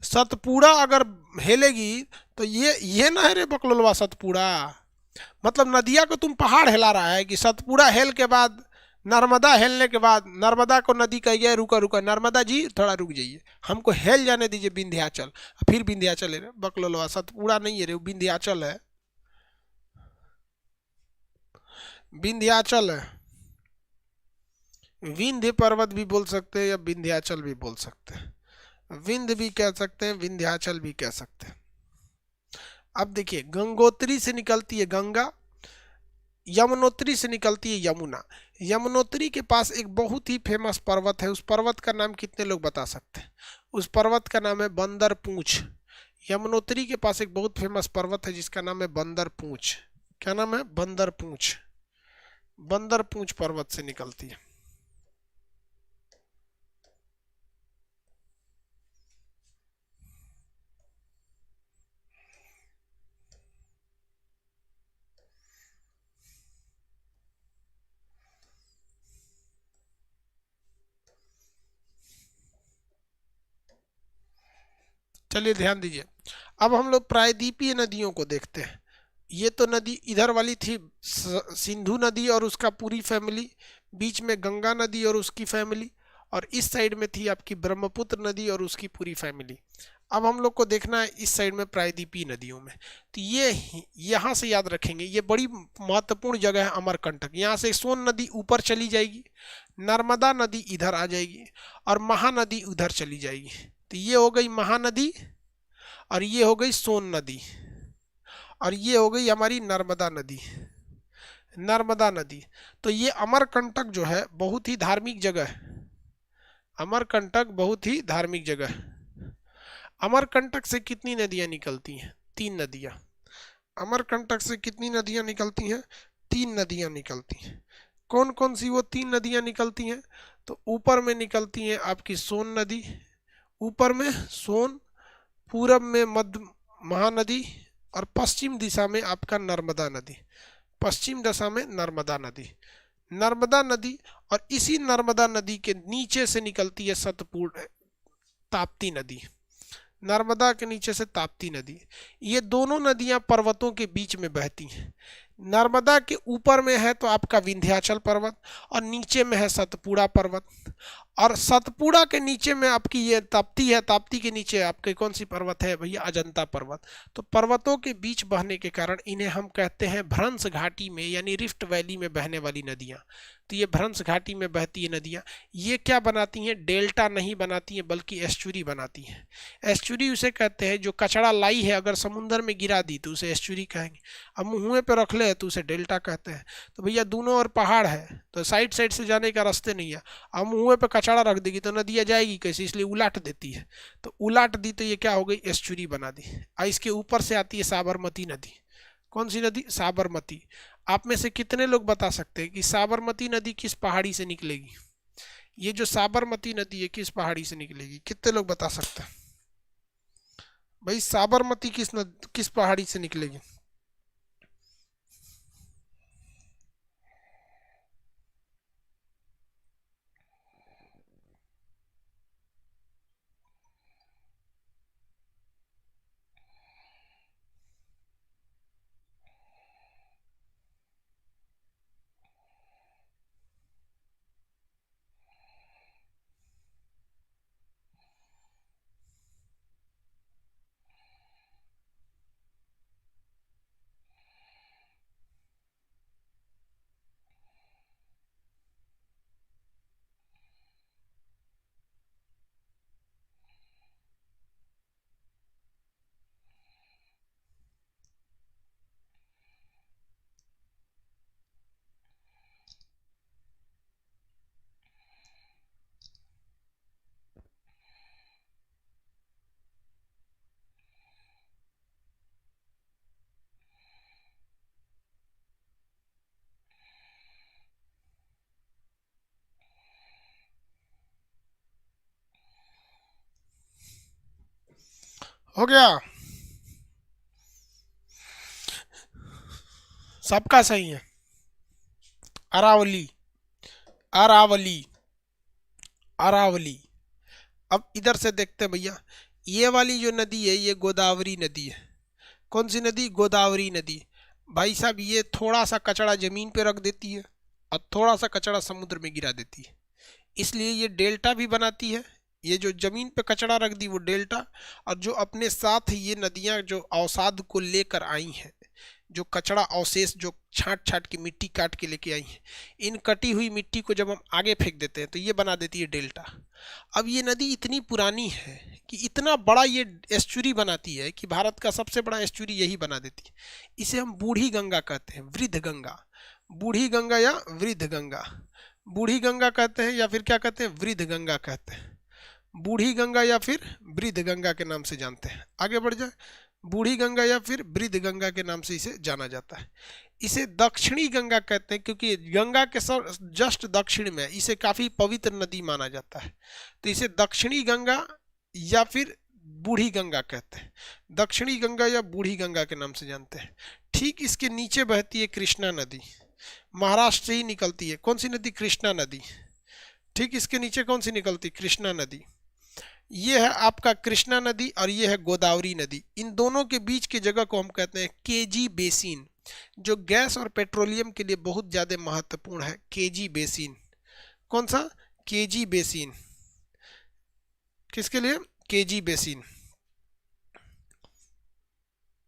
सतपुड़ा अगर हेलेगी तो ये ना है रे बकलोलवा सतपुड़ा। मतलब नदिया को तुम पहाड़ हिला रहा है कि सतपुड़ा हेल के बाद, नर्मदा हेलने के बाद, नर्मदा को नदी कहिए रुका रुका, नर्मदा जी थोड़ा रुक जाइए, हमको हेल जाने दीजिए विंध्याचल। फिर विंध्याचल है रे बकलोलवा, सतपुड़ा नहीं है रे, वो विंध्याचल है, विंध्याचल है। विंध्य पर्वत भी बोल सकते हैं या विंध्याचल भी बोल सकते हैं, विंध्य भी कह सकते हैं, विंध्याचल भी कह सकते हैं। अब देखिए, गंगोत्री से निकलती है गंगा, यमुनोत्री से निकलती है यमुना। यमुनोत्री के पास एक बहुत ही फेमस पर्वत है, उस पर्वत का नाम कितने लोग बता सकते हैं? उस पर्वत का नाम है बंदर पूंछ। यमुनोत्री के पास एक बहुत फेमस पर्वत है जिसका नाम है बंदर पूंछ। क्या नाम है? बंदर पूंछ। बंदर पूंछ पर्वत से निकलती है। चलिए ध्यान दीजिए, अब हम लोग प्रायद्वीपीय नदियों को देखते हैं। ये तो नदी इधर वाली थी, सिंधु नदी और उसका पूरी फैमिली, बीच में गंगा नदी और उसकी फैमिली, और इस साइड में थी आपकी ब्रह्मपुत्र नदी और उसकी पूरी फैमिली। अब हम लोग को देखना है इस साइड में प्रायद्वीपीय नदियों में। तो ये यहाँ से याद रखेंगे, ये बड़ी महत्वपूर्ण जगह है अमरकंटक। यहाँ से सोन नदी ऊपर चली जाएगी, नर्मदा नदी इधर आ जाएगी और महानदी उधर चली जाएगी। तो ये हो गई महानदी और ये हो गई सोन नदी और ये हो गई हमारी नर्मदा नदी। नर्मदा नदी। तो ये अमरकंटक जो है बहुत ही धार्मिक जगह है। अमरकंटक बहुत ही धार्मिक जगह है। अमरकंटक से कितनी नदियां निकलती हैं? 3 नदियां। अमरकंटक से कितनी नदियां निकलती हैं? 3 नदियां निकलती हैं। कौन कौन सी वो 3 नदियां निकलती हैं? तो ऊपर में निकलती हैं आपकी सोन नदी, ऊपर में सोन, पूरब में मध्य महानदी और पश्चिम दिशा में आपका नर्मदा नदी। पश्चिम दिशा में नर्मदा नदी। नर्मदा नदी और इसी नर्मदा नदी के नीचे से निकलती है सतपुड़ा, ताप्ती नदी। नर्मदा के नीचे से ताप्ती नदी। ये दोनों नदियां पर्वतों के बीच में बहती हैं। नर्मदा के ऊपर में है तो आपका विंध्याचल पर्वत और नीचे में है सतपुड़ा पर्वत, और सतपुड़ा के नीचे में आपकी ये ताप्ती है, ताप्ती के नीचे आपके कौन सी पर्वत है भैया? अजंता पर्वत। तो पर्वतों के बीच बहने के कारण इन्हें हम कहते हैं भ्रंश घाटी में, यानी रिफ्ट वैली में बहने वाली नदियाँ। तो ये भ्रंश घाटी में बहती है नदियाँ। ये क्या बनाती हैं? डेल्टा नहीं बनाती हैं बल्कि एस्चुरी बनाती हैं। एस्चुरी उसे कहते हैं जो कचड़ा लाई है अगर समुद्र में गिरा दी तो उसे एस्चुरी कहेंगे। अब मुँह पे रख ले तो उसे डेल्टा कहते हैं। तो भैया दोनों और पहाड़ है तो साइड साइड से जाने का रास्ते नहीं है। अब मुँह पे कचड़ा रख देगी तो नदियाँ जाएगी कैसे? इसलिए उलाट देती है। तो उलाट दी तो ये क्या हो गई? एस्चुरी बना दी। और इसके ऊपर से आती है साबरमती नदी। कौन सी नदी? साबरमती। आप में से कितने लोग बता सकते हैं कि साबरमती नदी किस पहाड़ी से निकलेगी? ये जो साबरमती नदी है किस पहाड़ी से निकलेगी? कितने लोग बता सकते हैं भाई? साबरमती किस पहाड़ी से निकलेगी? हो गया, सबका सही है। अरावली, अरावली, अरावली। अब इधर से देखते हैं भैया, ये वाली जो नदी है ये गोदावरी नदी है। कौन सी नदी? गोदावरी नदी। भाई साहब ये थोड़ा सा कचरा जमीन पे रख देती है और थोड़ा सा कचरा समुद्र में गिरा देती है, इसलिए ये डेल्टा भी बनाती है। ये जो जमीन पे कचरा रख दी वो डेल्टा, और जो अपने साथ ये नदियां जो अवसाद को लेकर आई हैं, जो कचरा अवशेष जो छांट छांट के मिट्टी काट के लेके आई हैं, इन कटी हुई मिट्टी को जब हम आगे फेंक देते हैं तो ये बना देती है डेल्टा। अब ये नदी इतनी पुरानी है कि इतना बड़ा ये एस्चुरी बनाती है कि भारत का सबसे बड़ा एस्चुरी यही बना देती है। इसे हम बूढ़ी गंगा कहते हैं, वृद्ध गंगा। बूढ़ी गंगा या वृद्ध गंगा, बूढ़ी गंगा कहते हैं या फिर क्या कहते हैं? वृद्ध गंगा कहते हैं। बूढ़ी गंगा या फिर वृद्ध गंगा के नाम से जानते हैं। आगे बढ़ जाए, बूढ़ी गंगा या फिर वृद्ध गंगा के नाम से इसे जाना जाता है। इसे दक्षिणी गंगा कहते हैं क्योंकि गंगा के सर जस्ट दक्षिण में, इसे काफी पवित्र नदी माना जाता है, तो इसे दक्षिणी गंगा या फिर बूढ़ी गंगा कहते हैं। दक्षिणी गंगा या बूढ़ी गंगा के नाम से जानते हैं। ठीक इसके नीचे बहती है कृष्णा नदी, महाराष्ट्र से ही निकलती है। कौन सी नदी? कृष्णा नदी। ठीक इसके नीचे कौन सी निकलती? कृष्णा नदी। ये है आपका कृष्णा नदी और ये है गोदावरी नदी। इन दोनों के बीच की जगह को हम कहते हैं केजी बेसिन, जो गैस और पेट्रोलियम के लिए बहुत ज़्यादा महत्वपूर्ण है। KG basin. कौन सा? KG basin. किसके लिए? KG basin.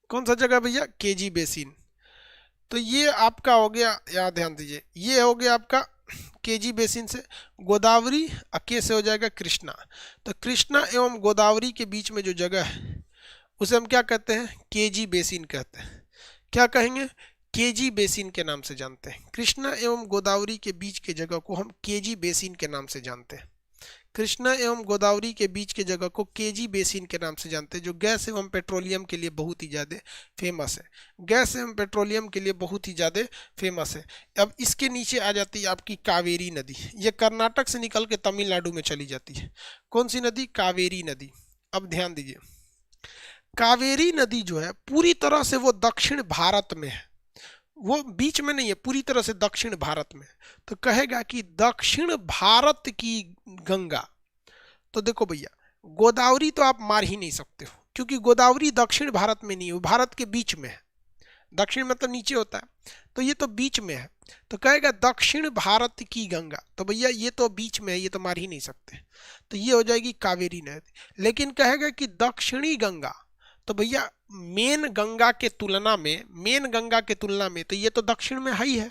कौन सा जगह भैया? KG basin. तो ये आपका हो गया, यहाँ ध्यान दीजिए, ये हो गया आपका केजी बेसिन से गोदावरी, के से हो जाएगा कृष्णा। तो कृष्णा एवं गोदावरी के बीच में जो जगह है उसे हम क्या कहते हैं? केजी बेसिन कहते हैं। क्या कहेंगे? केजी बेसिन के नाम से जानते हैं। कृष्णा एवं गोदावरी के बीच की जगह को हम केजी बेसिन के नाम से जानते हैं। कृष्णा एवं गोदावरी के बीच की जगह को केजी बेसिन के नाम से जानते हैं, जो गैस एवं पेट्रोलियम के लिए बहुत ही ज़्यादा फेमस है। गैस एवं पेट्रोलियम के लिए बहुत ही ज़्यादा फेमस है। अब इसके नीचे आ जाती है आपकी कावेरी नदी। ये कर्नाटक से निकल के तमिलनाडु में चली जाती है। कौन सी नदी? कावेरी नदी। अब ध्यान दीजिए, कावेरी नदी जो है पूरी तरह से वो दक्षिण भारत में है, वो बीच में नहीं है, पूरी तरह से दक्षिण भारत में। तो कहेगा कि दक्षिण भारत की गंगा। तो देखो भैया, गोदावरी तो आप मार ही नहीं सकते हो क्योंकि गोदावरी दक्षिण भारत में नहीं है, वो भारत के बीच में है। दक्षिण मतलब नीचे होता है, तो ये तो बीच में है। तो कहेगा दक्षिण भारत की गंगा, तो भैया ये तो बीच में है, ये तो मार ही नहीं सकते। तो ये हो जाएगी कावेरी नदी। लेकिन कहेगा कि दक्षिणी गंगा, तो भैया मेन गंगा के तुलना में, मेन गंगा के तुलना में तो ये तो दक्षिण में है ही है,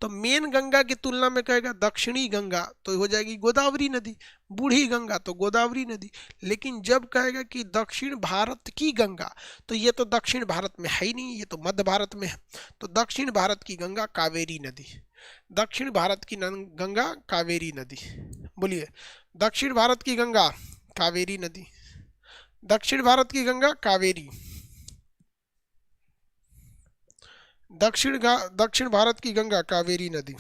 तो मेन गंगा की तुलना में कहेगा दक्षिणी गंगा, तो हो जाएगी गोदावरी नदी। बूढ़ी गंगा तो गोदावरी नदी। लेकिन जब कहेगा कि दक्षिण भारत की गंगा, तो ये तो दक्षिण भारत में है ही नहीं, ये तो मध्य भारत में है। तो दक्षिण भारत की गंगा कावेरी नदी। दक्षिण भारत की गंगा कावेरी नदी। बोलिए, दक्षिण भारत की गंगा कावेरी नदी। दक्षिण भारत की गंगा कावेरी। दक्षिण भारत की गंगा कावेरी नदी।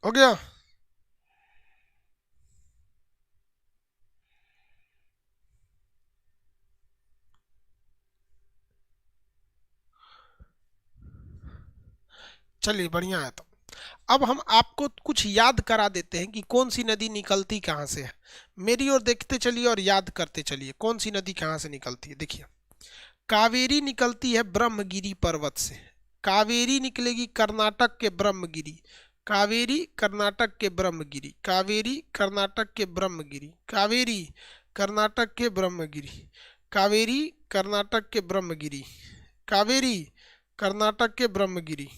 हो गया? चलिए बढ़िया है। तो अब हम आपको कुछ याद करा देते हैं कि कौन सी नदी निकलती कहाँ से है। मेरी ओर देखते चलिए और याद करते चलिए कौन सी नदी कहाँ से निकलती है। देखिए, कावेरी निकलती है ब्रह्मगिरी पर्वत से। कावेरी निकलेगी कर्नाटक के ब्रह्मगिरी। कावेरी कर्नाटक के ब्रह्मगिरी। कावेरी कर्नाटक के ब्रह्मगिरी। कावेरी कर्नाटक के ब्रह्मगिरी। कावेरी कर्नाटक के ब्रह्मगिरी। कावेरी कर्नाटक के ब्रह्मगिरी।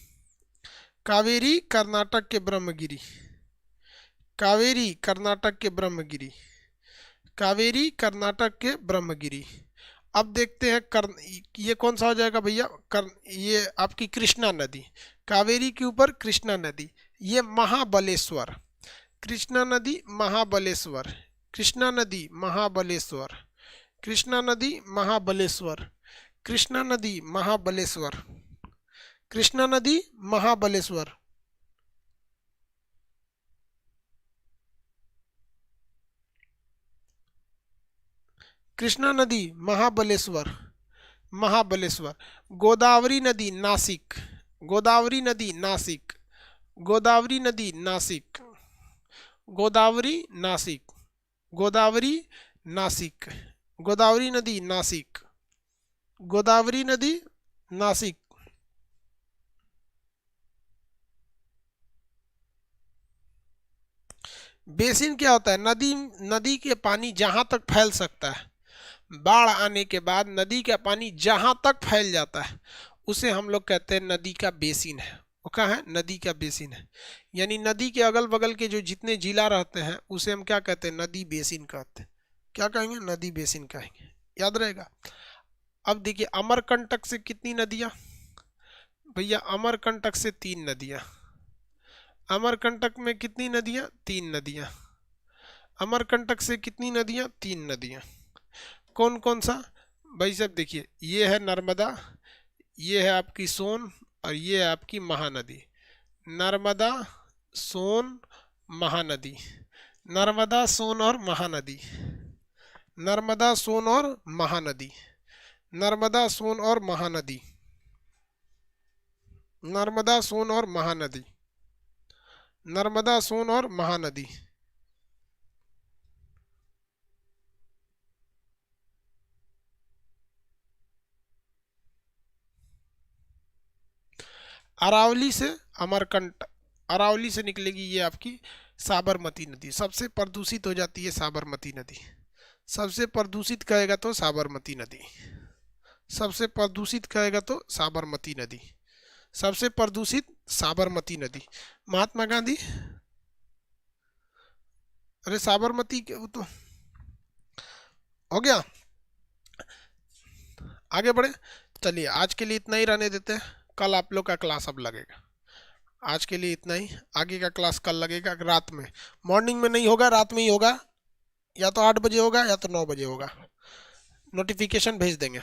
कावेरी कर्नाटक के ब्रह्मगिरी। कावेरी कर्नाटक के ब्रह्मगिरी। कावेरी कर्नाटक के ब्रह्मगिरी। अब देखते हैं ये कौन सा हो जाएगा भैया? ये आपकी कृष्णा नदी। कावेरी के ऊपर कृष्णा नदी, ये महाबलेश्वर, कृष्णा नदी महाबलेश्वर, कृष्णा नदी महाबलेश्वर, कृष्णा नदी महाबलेश्वर, कृष्णा नदी महाबलेश्वर, कृष्णा नदी महाबलेश्वर। कृष्णा नदी महाबलेश्वर, महाबलेश्वर। गोदावरी नदी नासिक, गोदावरी नदी नासिक, गोदावरी नदी नासिक, गोदावरी नासिक, गोदावरी नासिक, गोदावरी नदी नासिक, गोदावरी नदी नासिक। बेसिन क्या होता है? नदी, नदी के पानी जहां तक फैल सकता है, बाढ़ आने के बाद नदी का पानी जहां तक फैल जाता है उसे हम लोग कहते हैं नदी का बेसिन है। वो क्या है? नदी का बेसिन है। यानी नदी के अगल बगल के जो जितने जिला रहते हैं उसे हम क्या कहते हैं? नदी बेसिन कहते हैं। क्या कहेंगे? नदी बेसिन कहेंगे। याद रहेगा। अब देखिए अमरकंटक से कितनी नदियां? भैया अमरकंटक से 3 नदियां। अमरकंटक में कितनी नदियां? 3 नदियां। अमरकंटक से कितनी नदियां? 3 नदियां। कौन कौन सा? भाई साहब देखिए, ये है नर्मदा, ये है आपकी सोन, और ये है आपकी महानदी। नर्मदा, सोन, महानदी। नर्मदा, सोन और महानदी। नर्मदा, सोन और महानदी। नर्मदा, सोन और महानदी। नर्मदा, सोन और महानदी। नर्मदा, सोन और महानदी। अरावली से अमरकंट, अरावली से निकलेगी ये आपकी साबरमती नदी। सबसे प्रदूषित हो जाती है साबरमती नदी। सबसे प्रदूषित कहेगा तो साबरमती नदी। सबसे प्रदूषित कहेगा तो साबरमती नदी। सबसे प्रदूषित साबरमती नदी। महात्मा गांधी, अरे साबरमती वो तो हो गया। आगे बढ़े। चलिए आज के लिए इतना ही रहने देते हैं। कल आप लोग का क्लास अब लगेगा। आज के लिए इतना ही। आगे का क्लास कल लगेगा रात में। मॉर्निंग में नहीं होगा, रात में ही होगा। या तो 8 बजे होगा या तो 9 बजे होगा। नोटिफिकेशन भेज देंगे।